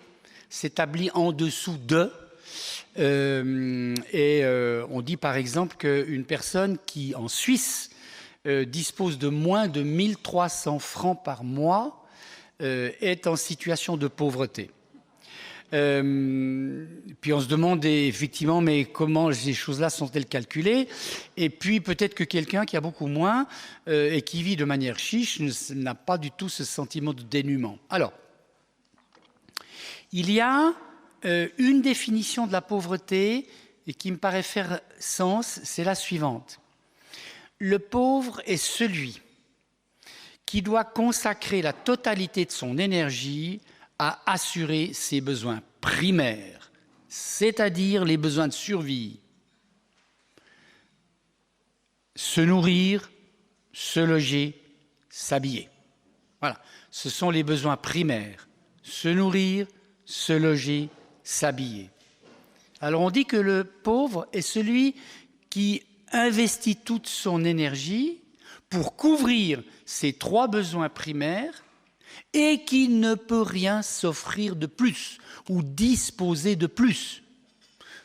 s'établit en dessous de... on dit par exemple qu'une personne qui, en Suisse, dispose de moins de 1 300 francs par mois est en situation de pauvreté. Puis on se demande effectivement, mais comment ces choses-là sont-elles calculées? Et puis peut-être que quelqu'un qui a beaucoup moins et qui vit de manière chiche n'a pas du tout ce sentiment de dénuement. Alors, il y a une définition de la pauvreté et qui me paraît faire sens, c'est la suivante. Le pauvre est celui qui doit consacrer la totalité de son énergie à assurer ses besoins primaires, c'est-à-dire les besoins de survie. Se nourrir, se loger, s'habiller. Voilà, ce sont les besoins primaires. Se nourrir, se loger, s'habiller. Alors on dit que le pauvre est celui qui investit toute son énergie pour couvrir ses 3 besoins primaires et qui ne peut rien s'offrir de plus ou disposer de plus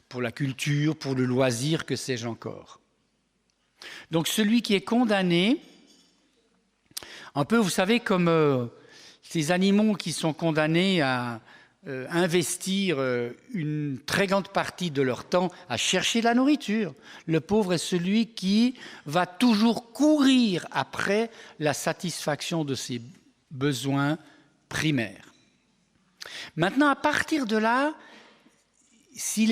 pour la culture, pour le loisir, que sais-je encore. Donc celui qui est condamné, un peu, vous savez, comme ces animaux qui sont condamnés à investir une très grande partie de leur temps à chercher de la nourriture. Le pauvre est celui qui va toujours courir après la satisfaction de ses besoins primaires. Maintenant, à partir de là, si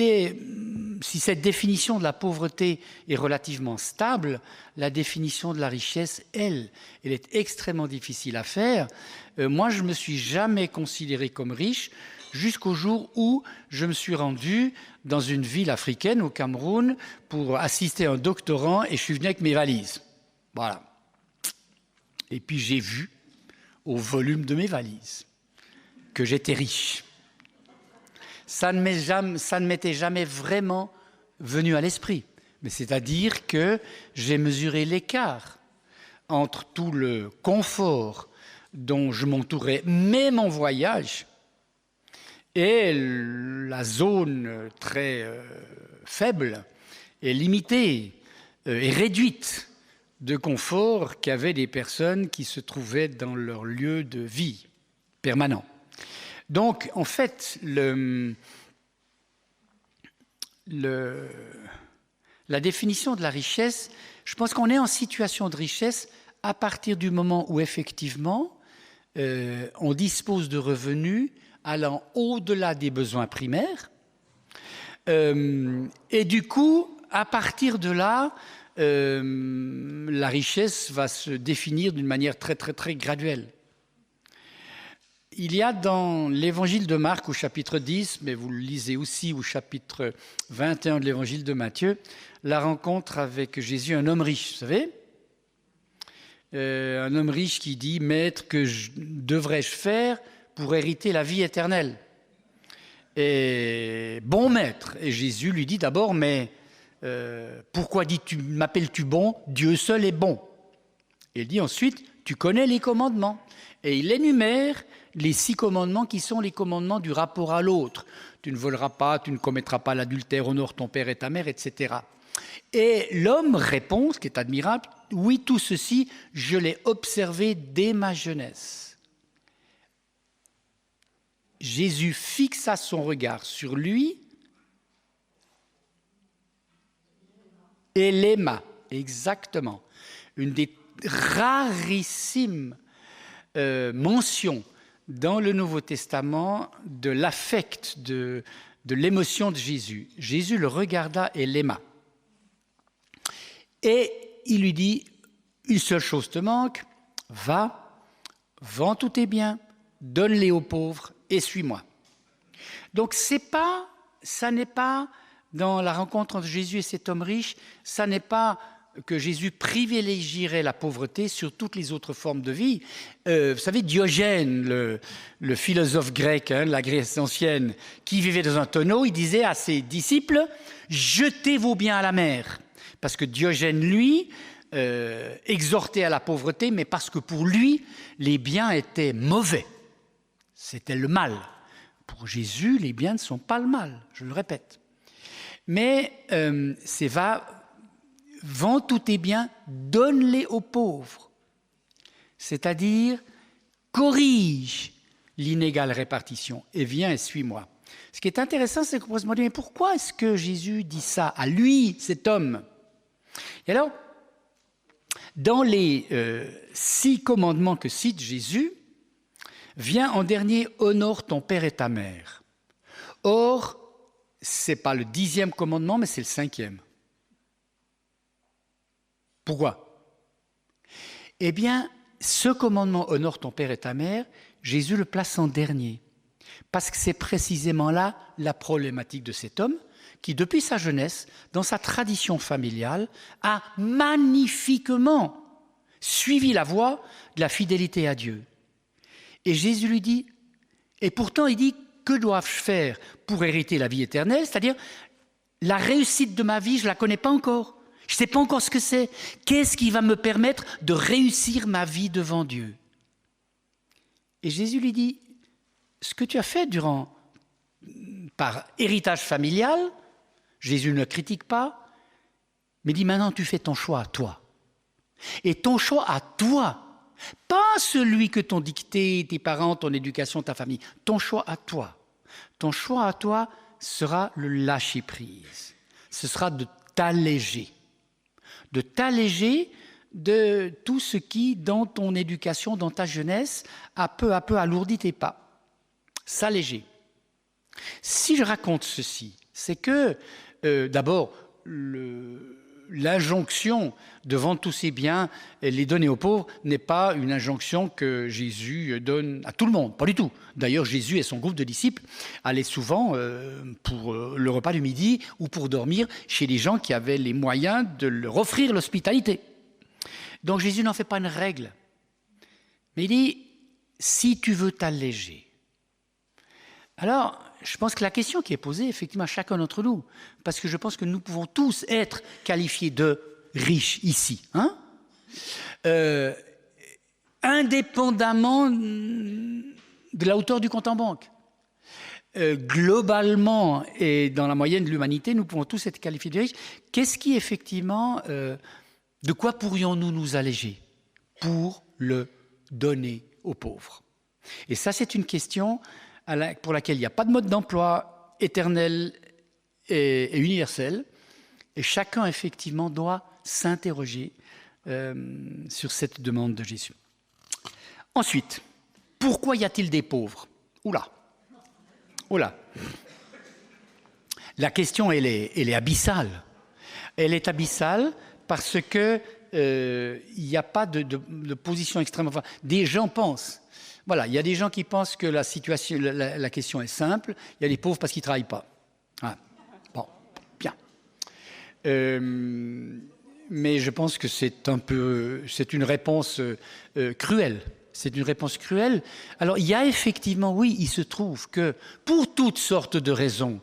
cette définition de la pauvreté est relativement stable, la définition de la richesse, elle est extrêmement difficile à faire. Moi, je ne me suis jamais considéré comme riche jusqu'au jour où je me suis rendu dans une ville africaine, au Cameroun, pour assister à un doctorant et je suis venu avec mes valises. Voilà. Et puis j'ai vu, au volume de mes valises, que j'étais riche. Ça ne m'était jamais vraiment venu à l'esprit. Mais c'est-à-dire que j'ai mesuré l'écart entre tout le confort dont je m'entourais, même en voyage, et la zone très faible et limitée et réduite de confort qu'avaient les personnes qui se trouvaient dans leur lieu de vie permanent. Donc, en fait, la définition de la richesse, je pense qu'on est en situation de richesse à partir du moment où, effectivement, on dispose de revenus allant au-delà des besoins primaires. Et du coup, à partir de là, la richesse va se définir d'une manière très, très, très graduelle. Il y a dans l'évangile de Marc au chapitre 10, mais vous le lisez aussi au chapitre 21 de l'évangile de Matthieu, la rencontre avec Jésus, un homme riche, vous savez, un homme riche qui dit « Maître, que devrais-je faire pour hériter la vie éternelle ?» Et « Bon maître !» Et Jésus lui dit d'abord « Mais pourquoi m'appelles-tu bon? Dieu seul est bon. » Et il dit ensuite « Tu connais les commandements. » Et il énumère les 6 commandements qui sont les commandements du rapport à l'autre. Tu ne voleras pas, tu ne commettras pas l'adultère, honore ton père et ta mère, etc. Et l'homme répond, ce qui est admirable, « Oui, tout ceci, je l'ai observé dès ma jeunesse. » Jésus fixa son regard sur lui et l'aima, exactement. Une des rarissimes mentions dans le Nouveau Testament de l'affect, de l'émotion de Jésus. Jésus le regarda et l'aima. Et il lui dit, une seule chose te manque, va, vends tous tes biens, donne-les aux pauvres et suis-moi. Donc ça n'est pas dans la rencontre entre Jésus et cet homme riche, ça n'est pas que Jésus privilégierait la pauvreté sur toutes les autres formes de vie. Vous savez, Diogène, le philosophe grec, de la Grèce ancienne, qui vivait dans un tonneau, il disait à ses disciples « Jetez vos biens à la mer ». Parce que Diogène, lui, exhortait à la pauvreté, mais parce que pour lui, les biens étaient mauvais. C'était le mal. Pour Jésus, les biens ne sont pas le mal, je le répète. Mais c'est vends tous tes biens, donne-les aux pauvres. C'est-à-dire, corrige l'inégale répartition et viens et suis-moi. Ce qui est intéressant, c'est qu'on pourrait se demander, mais pourquoi est-ce que Jésus dit ça à lui, cet homme? Et alors, dans les 6 commandements que cite Jésus, vient en dernier, honore ton père et ta mère. Or, ce n'est pas le 10e commandement, mais c'est le 5e. Pourquoi? Eh bien, ce commandement, honore ton père et ta mère, Jésus le place en dernier. Parce que c'est précisément là la problématique de cet homme qui, depuis sa jeunesse, dans sa tradition familiale, a magnifiquement suivi la voie de la fidélité à Dieu. Et Jésus lui dit, et pourtant il dit, que dois-je faire pour hériter la vie éternelle? C'est-à-dire, la réussite de ma vie, je ne la connais pas encore. Je ne sais pas encore ce que c'est. Qu'est-ce qui va me permettre de réussir ma vie devant Dieu? Et Jésus lui dit, ce que tu as fait par héritage familial, Jésus ne le critique pas, mais dit maintenant tu fais ton choix à toi. Et ton choix à toi, pas celui que t'ont dicté tes parents, ton éducation, ta famille, ton choix à toi. Ton choix à toi sera le lâcher-prise. Ce sera de t'alléger. De t'alléger de tout ce qui, dans ton éducation, dans ta jeunesse, a peu à peu alourdi tes pas. S'alléger. Si je raconte ceci, c'est que, d'abord, l'injonction de vendre tous ses biens et les donner aux pauvres n'est pas une injonction que Jésus donne à tout le monde, pas du tout. D'ailleurs, Jésus et son groupe de disciples allaient souvent pour le repas du midi ou pour dormir chez les gens qui avaient les moyens de leur offrir l'hospitalité. Donc Jésus n'en fait pas une règle. Mais il dit, si tu veux t'alléger. Alors, je pense que la question qui est posée, effectivement, à chacun d'entre nous, parce que je pense que nous pouvons tous être qualifiés de riches ici, hein, indépendamment de la hauteur du compte en banque. Globalement et dans la moyenne de l'humanité, nous pouvons tous être qualifiés de riches. Qu'est-ce qui, effectivement, de quoi pourrions-nous nous alléger pour le donner aux pauvres? Et ça, c'est une question pour laquelle il n'y a pas de mode d'emploi éternel et universel. Et chacun, effectivement, doit s'interroger sur cette demande de Jésus. Ensuite, pourquoi y a-t-il des pauvres? Oula. La question, elle est abyssale. Elle est abyssale parce que il n'y a pas de position extrêmement forte. Des gens pensent. Voilà, il y a des gens qui pensent que la question est simple. Il y a des pauvres parce qu'ils ne travaillent pas. Ah, bon, bien. Mais je pense que c'est une réponse cruelle. C'est une réponse cruelle. Alors, il y a effectivement, oui, il se trouve que pour toutes sortes de raisons,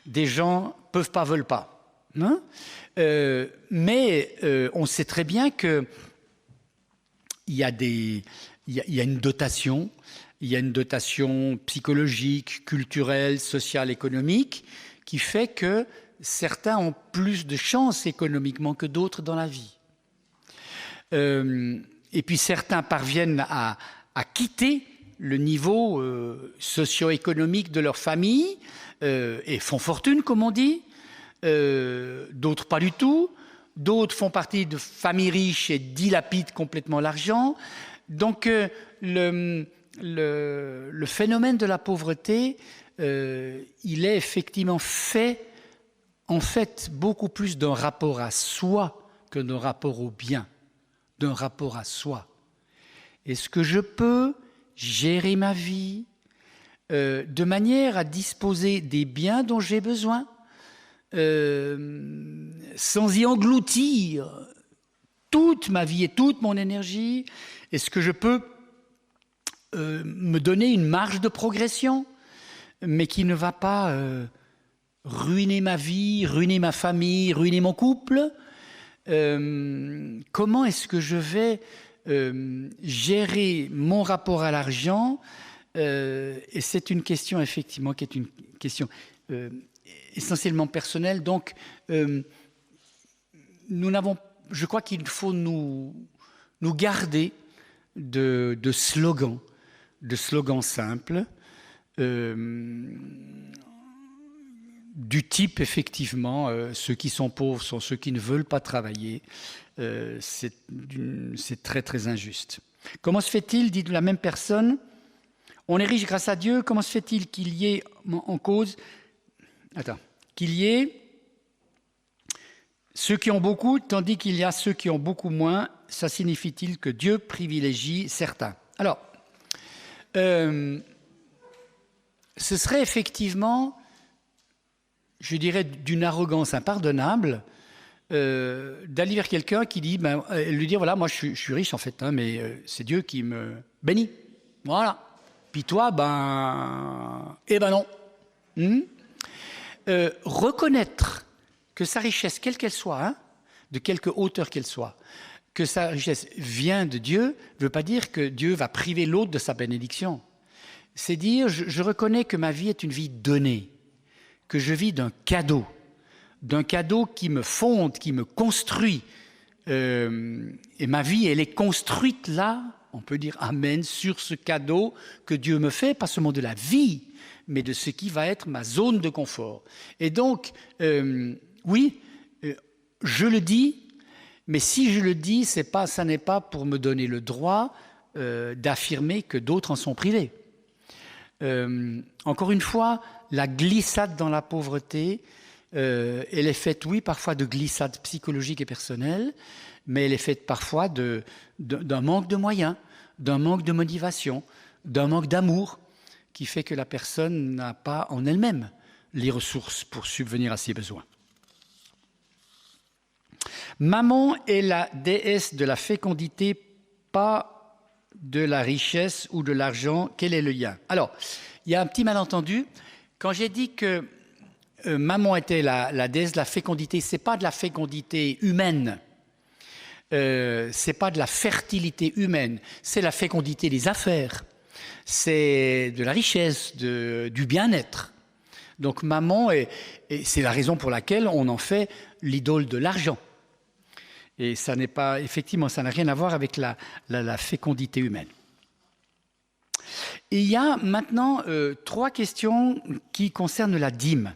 des gens peuvent pas, veulent pas. Hein, mais on sait très bien que il y a une dotation, psychologique, culturelle, sociale, économique, qui fait que certains ont plus de chances économiquement que d'autres dans la vie. Et puis certains parviennent à quitter le niveau socio-économique de leur famille et font fortune, comme on dit. D'autres pas du tout. D'autres font partie de familles riches et dilapident complètement l'argent. Donc le phénomène de la pauvreté, il est effectivement en fait beaucoup plus d'un rapport à soi que d'un rapport au bien, d'un rapport à soi. Est-ce que je peux gérer ma vie de manière à disposer des biens dont j'ai besoin sans y engloutir toute ma vie et toute mon énergie? Est-ce que je peux me donner une marge de progression, mais qui ne va pas ruiner ma vie, ruiner ma famille, ruiner mon couple? Comment est-ce que je vais gérer mon rapport à l'argent? Et c'est une question, effectivement, qui est une question essentiellement personnelle. Donc, je crois qu'il faut nous garder de slogans simples, du type, effectivement, ceux qui sont pauvres sont ceux qui ne veulent pas travailler. C'est très, très injuste. Comment se fait-il, dit la même personne, on est riche grâce à Dieu, comment se fait-il qu'il y ait en cause, qu'il y ait Ceux qui ont beaucoup, tandis qu'il y a ceux qui ont beaucoup moins, ça signifie-t-il que Dieu privilégie certains? Alors, ce serait effectivement, je dirais, d'une arrogance impardonnable d'aller vers quelqu'un qui dit, lui dire, voilà, moi je suis riche en fait, hein, mais c'est Dieu qui me bénit. Voilà. Puis toi, non. Reconnaître que sa richesse, quelle qu'elle soit, hein, de quelque hauteur qu'elle soit, que sa richesse vient de Dieu, ne veut pas dire que Dieu va priver l'autre de sa bénédiction. C'est dire, je reconnais que ma vie est une vie donnée, que je vis d'un cadeau qui me fonde, qui me construit. Et ma vie, elle est construite là, on peut dire amen, sur ce cadeau que Dieu me fait, pas seulement de la vie, mais de ce qui va être ma zone de confort. Et donc, oui, je le dis, mais si je le dis, ça n'est pas pour me donner le droit d'affirmer que d'autres en sont privés. Encore une fois, la glissade dans la pauvreté, elle est faite, oui, parfois de glissades psychologiques et personnelles, mais elle est faite parfois d'un manque de moyens, d'un manque de motivation, d'un manque d'amour, qui fait que la personne n'a pas en elle-même les ressources pour subvenir à ses besoins. Mammon est la déesse de la fécondité, pas de la richesse ou de l'argent. Quel est le lien? Alors, il y a un petit malentendu. Quand j'ai dit que Mammon était la déesse de la fécondité, ce n'est pas de la fécondité humaine, ce n'est pas de la fertilité humaine, c'est la fécondité des affaires, c'est de la richesse, du bien-être. Donc Mammon, et c'est la raison pour laquelle on en fait l'idole de l'argent. Et ça n'est pas, effectivement, ça n'a rien à voir avec la fécondité humaine. Et il y a maintenant 3 questions qui concernent la dîme.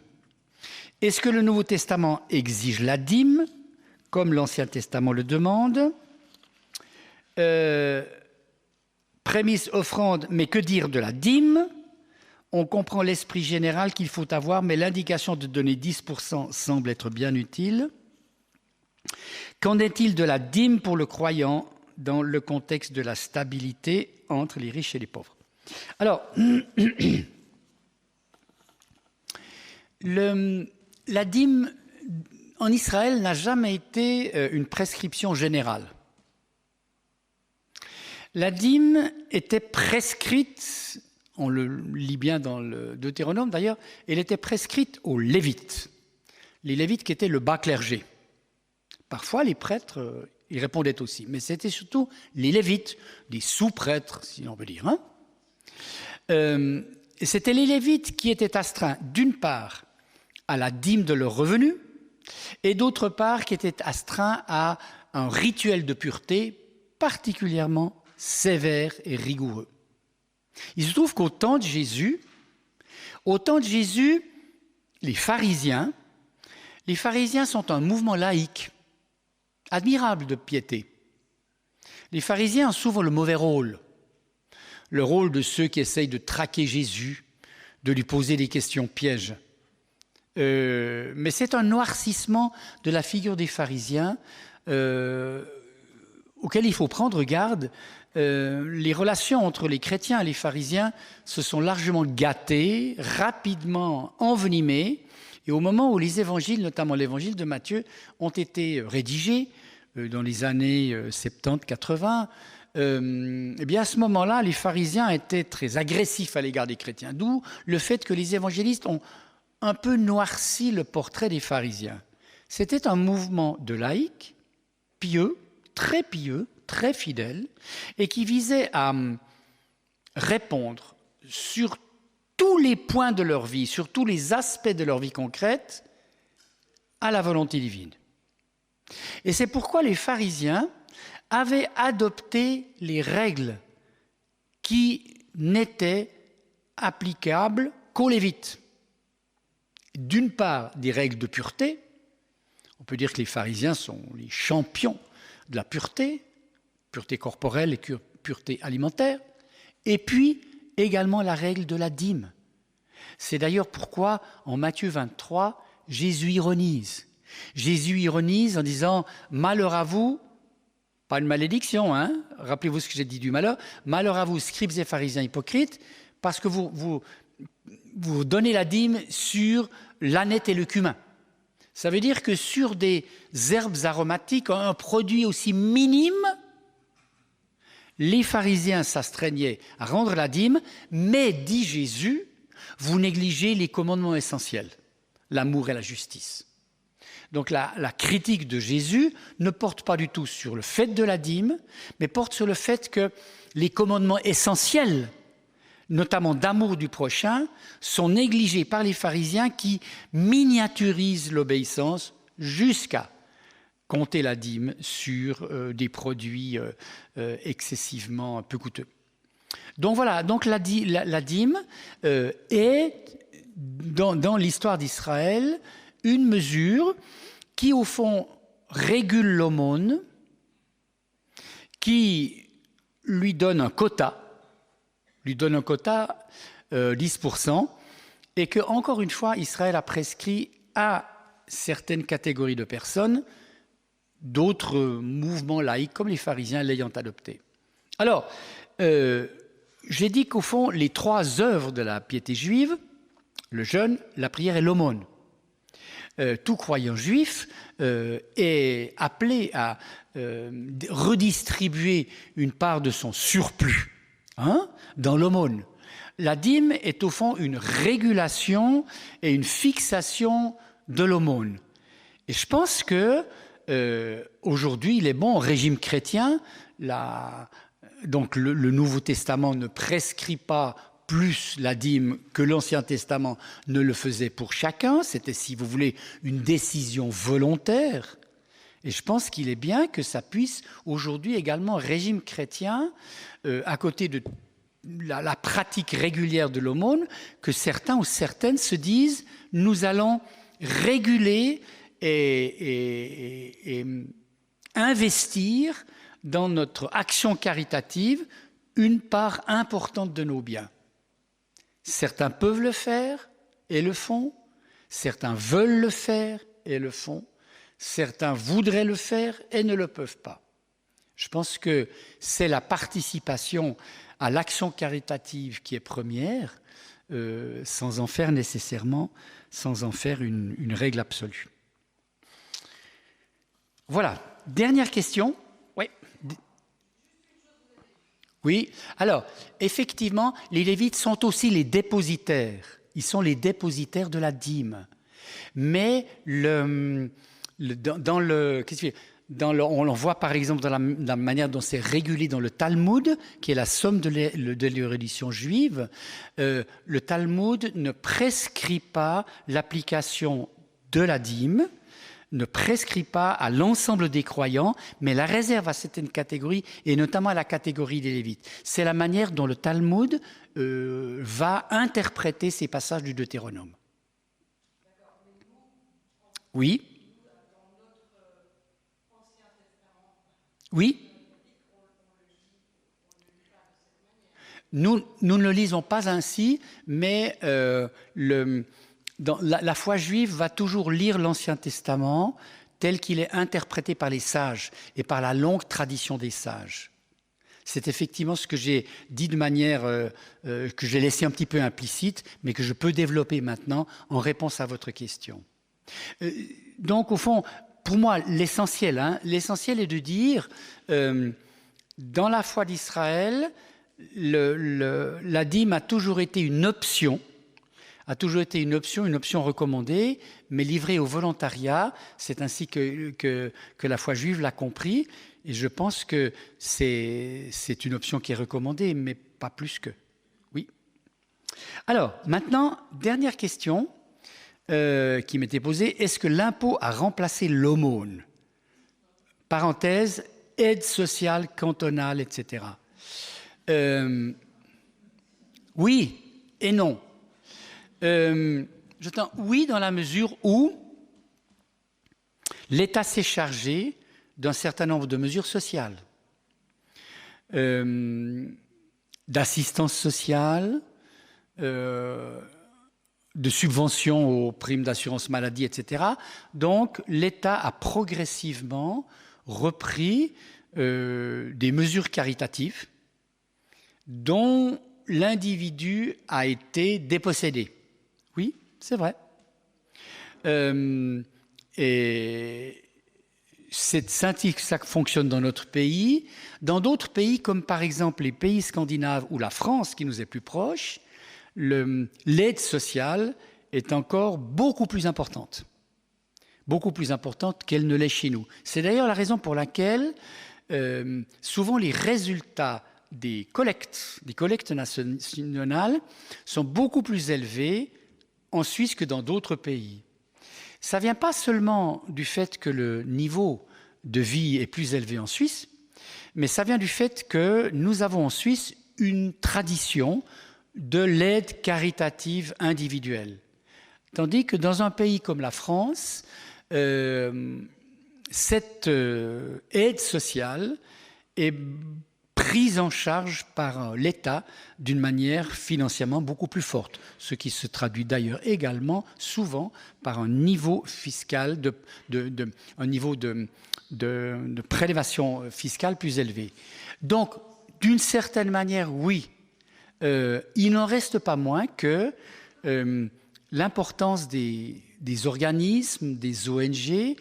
Est-ce que le Nouveau Testament exige la dîme, comme l'Ancien Testament le demande? Prémisse, offrande, mais que dire de la dîme? On comprend l'esprit général qu'il faut avoir, mais l'indication de donner 10% semble être bien utile. Qu'en est-il de la dîme pour le croyant dans le contexte de la stabilité entre les riches et les pauvres? Alors, la dîme en Israël n'a jamais été une prescription générale. La dîme était prescrite, on le lit bien dans le Deutéronome d'ailleurs, elle était prescrite aux Lévites. Les Lévites qui étaient le bas clergé. Parfois les prêtres y répondaient aussi, mais c'était surtout les Lévites, des sous-prêtres si on veut dire. Hein. C'était les Lévites qui étaient astreints d'une part à la dîme de leurs revenus et d'autre part qui étaient astreints à un rituel de pureté particulièrement sévère et rigoureux. Il se trouve qu'au temps de Jésus, les pharisiens sont un mouvement laïque, admirable de piété. Les pharisiens ont souvent le mauvais rôle, le rôle de ceux qui essayent de traquer Jésus, de lui poser des questions pièges. Mais c'est un noircissement de la figure des pharisiens auquel il faut prendre garde. Les relations entre les chrétiens et les pharisiens se sont largement gâtées, rapidement envenimées, et au moment où les évangiles, notamment l'évangile de Matthieu, ont été rédigés, dans les années 70-80, eh bien à ce moment-là, les pharisiens étaient très agressifs à l'égard des chrétiens, d'où le fait que les évangélistes ont un peu noirci le portrait des pharisiens. C'était un mouvement de laïcs, pieux, très fidèles, et qui visait à répondre sur tous les points de leur vie, sur tous les aspects de leur vie concrète, à la volonté divine. Et c'est pourquoi les pharisiens avaient adopté les règles qui n'étaient applicables qu'aux Lévites. D'une part, des règles de pureté. On peut dire que les pharisiens sont les champions de la pureté corporelle et pureté alimentaire. Et puis, également la règle de la dîme. C'est d'ailleurs pourquoi, en Matthieu 23, Jésus ironise. Jésus ironise en disant « Malheur à vous », pas une malédiction, hein, rappelez-vous ce que j'ai dit du malheur, « Malheur à vous, scribes et pharisiens hypocrites, parce que vous donnez la dîme sur l'ânette et le cumin. » Ça veut dire que sur des herbes aromatiques, un produit aussi minime, les pharisiens s'astreignaient à rendre la dîme, mais, dit Jésus, vous négligez les commandements essentiels, l'amour et la justice. Donc la critique de Jésus ne porte pas du tout sur le fait de la dîme, mais porte sur le fait que les commandements essentiels, notamment d'amour du prochain, sont négligés par les pharisiens qui miniaturisent l'obéissance jusqu'à compter la dîme sur des produits excessivement peu coûteux. Donc voilà, donc la dîme est, dans l'histoire d'Israël, une mesure qui, au fond, régule l'aumône, qui lui donne un quota, 10%, et que, encore une fois, Israël a prescrit à certaines catégories de personnes, d'autres mouvements laïcs, comme les pharisiens, l'ayant adopté. Alors, j'ai dit qu'au fond, les trois œuvres de la piété juive, le jeûne, la prière et l'aumône, tout croyant juif est appelé à redistribuer une part de son surplus dans l'aumône. La dîme est au fond une régulation et une fixation de l'aumône. Et je pense que aujourd'hui, il est bon, au régime chrétien, donc le Nouveau Testament ne prescrit pas plus la dîme que l'Ancien Testament ne le faisait pour chacun. C'était, si vous voulez, une décision volontaire. Et je pense qu'il est bien que ça puisse aujourd'hui également, régime chrétien, à côté de la pratique régulière de l'aumône, que certains ou certaines se disent « nous allons réguler et investir dans notre action caritative une part importante de nos biens ». Certains peuvent le faire et le font, certains veulent le faire et le font, certains voudraient le faire et ne le peuvent pas. Je pense que c'est la participation à l'action caritative qui est première, sans en faire nécessairement, sans en faire une règle absolue. Voilà, dernière question. Oui, alors, effectivement, les Lévites sont aussi les dépositaires. Ils sont les dépositaires de la dîme. Mais on le voit par exemple dans la manière dont c'est régulé dans le Talmud, qui est la somme de l'érudition juive. Le Talmud ne prescrit pas l'application de la dîme, ne prescrit pas à l'ensemble des croyants, mais la réserve à certaines catégories, et notamment à la catégorie des Lévites. C'est la manière dont le Talmud va interpréter ces passages du Deutéronome. Oui. Oui. Nous ne le lisons pas ainsi, mais la foi juive va toujours lire l'Ancien Testament tel qu'il est interprété par les sages et par la longue tradition des sages. C'est effectivement ce que j'ai dit de manière que j'ai laissé un petit peu implicite, mais que je peux développer maintenant en réponse à votre question. Donc, au fond, pour moi, l'essentiel est de dire, dans la foi d'Israël, la dîme a toujours été une option, une option recommandée, mais livrée au volontariat. C'est ainsi que la foi juive l'a compris, et je pense que c'est une option qui est recommandée, mais pas plus que. Oui. Alors, maintenant, dernière question qui m'était posée, est-ce que l'impôt a remplacé l'aumône? Parenthèse, aide sociale cantonale, etc. Oui et non. Oui, dans la mesure où l'État s'est chargé d'un certain nombre de mesures sociales, d'assistance sociale, de subventions aux primes d'assurance maladie, etc. Donc, l'État a progressivement repris des mesures caritatives dont l'individu a été dépossédé. Oui, c'est vrai. Et c'est ainsi que ça fonctionne dans notre pays. Dans d'autres pays, comme par exemple les pays scandinaves ou la France, qui nous est plus proche, l'aide sociale est encore beaucoup plus importante qu'elle ne l'est chez nous. C'est d'ailleurs la raison pour laquelle souvent les résultats des collectes nationales sont beaucoup plus élevés en Suisse que dans d'autres pays. Ça ne vient pas seulement du fait que le niveau de vie est plus élevé en Suisse, mais ça vient du fait que nous avons en Suisse une tradition de l'aide caritative individuelle. Tandis que dans un pays comme la France, cette aide sociale est prise en charge par l'État d'une manière financièrement beaucoup plus forte, ce qui se traduit d'ailleurs également souvent par un niveau fiscal, un niveau de prélévation fiscale plus élevé. Donc, d'une certaine manière, oui, il n'en reste pas moins que l'importance des organismes, des ONG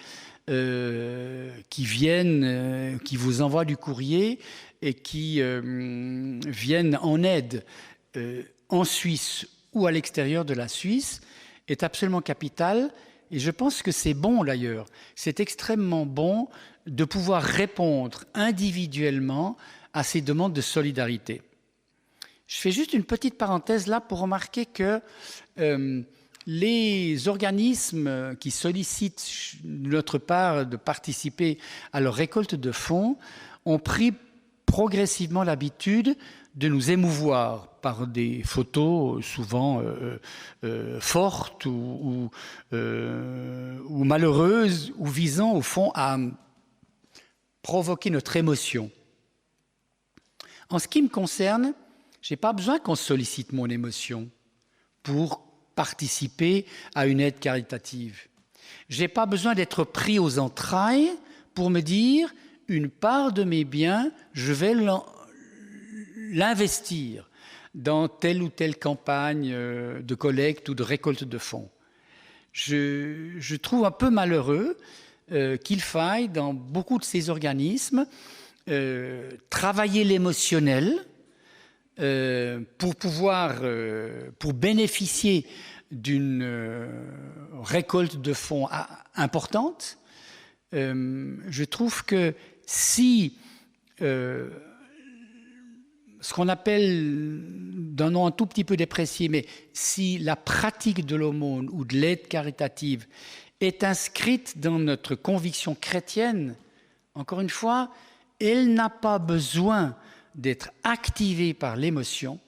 qui viennent, qui vous envoient du courrier et qui viennent en aide en Suisse ou à l'extérieur de la Suisse est absolument capitale. Et je pense que c'est bon d'ailleurs, c'est extrêmement bon de pouvoir répondre individuellement à ces demandes de solidarité. Je fais juste une petite parenthèse là pour remarquer que les organismes qui sollicitent de notre part de participer à leur récolte de fonds ont pris progressivement l'habitude de nous émouvoir par des photos souvent fortes ou malheureuses ou visant au fond à provoquer notre émotion. En ce qui me concerne, je n'ai pas besoin qu'on sollicite mon émotion pour participer à une aide caritative. Je n'ai pas besoin d'être pris aux entrailles pour me dire une part de mes biens, je vais l'investir dans telle ou telle campagne de collecte ou de récolte de fonds. Je trouve un peu malheureux qu'il faille, dans beaucoup de ces organismes, travailler l'émotionnel pour bénéficier d'une récolte de fonds importante. Je trouve que si ce qu'on appelle, d'un nom un tout petit peu déprécié, mais si la pratique de l'aumône ou de l'aide caritative est inscrite dans notre conviction chrétienne, encore une fois, elle n'a pas besoin d'être activée par l'émotion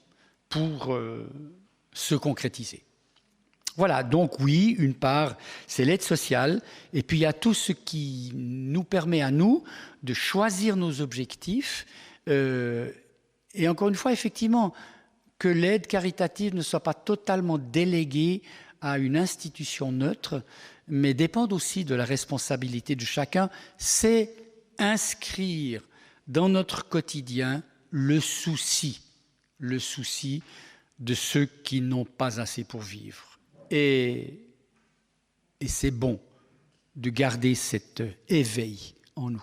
pour se concrétiser. Voilà, donc oui, une part, c'est l'aide sociale, et puis il y a tout ce qui nous permet à nous de choisir nos objectifs, et encore une fois, effectivement, que l'aide caritative ne soit pas totalement déléguée à une institution neutre, mais dépende aussi de la responsabilité de chacun, c'est inscrire dans notre quotidien le souci de ceux qui n'ont pas assez pour vivre. Et c'est bon de garder cet éveil en nous.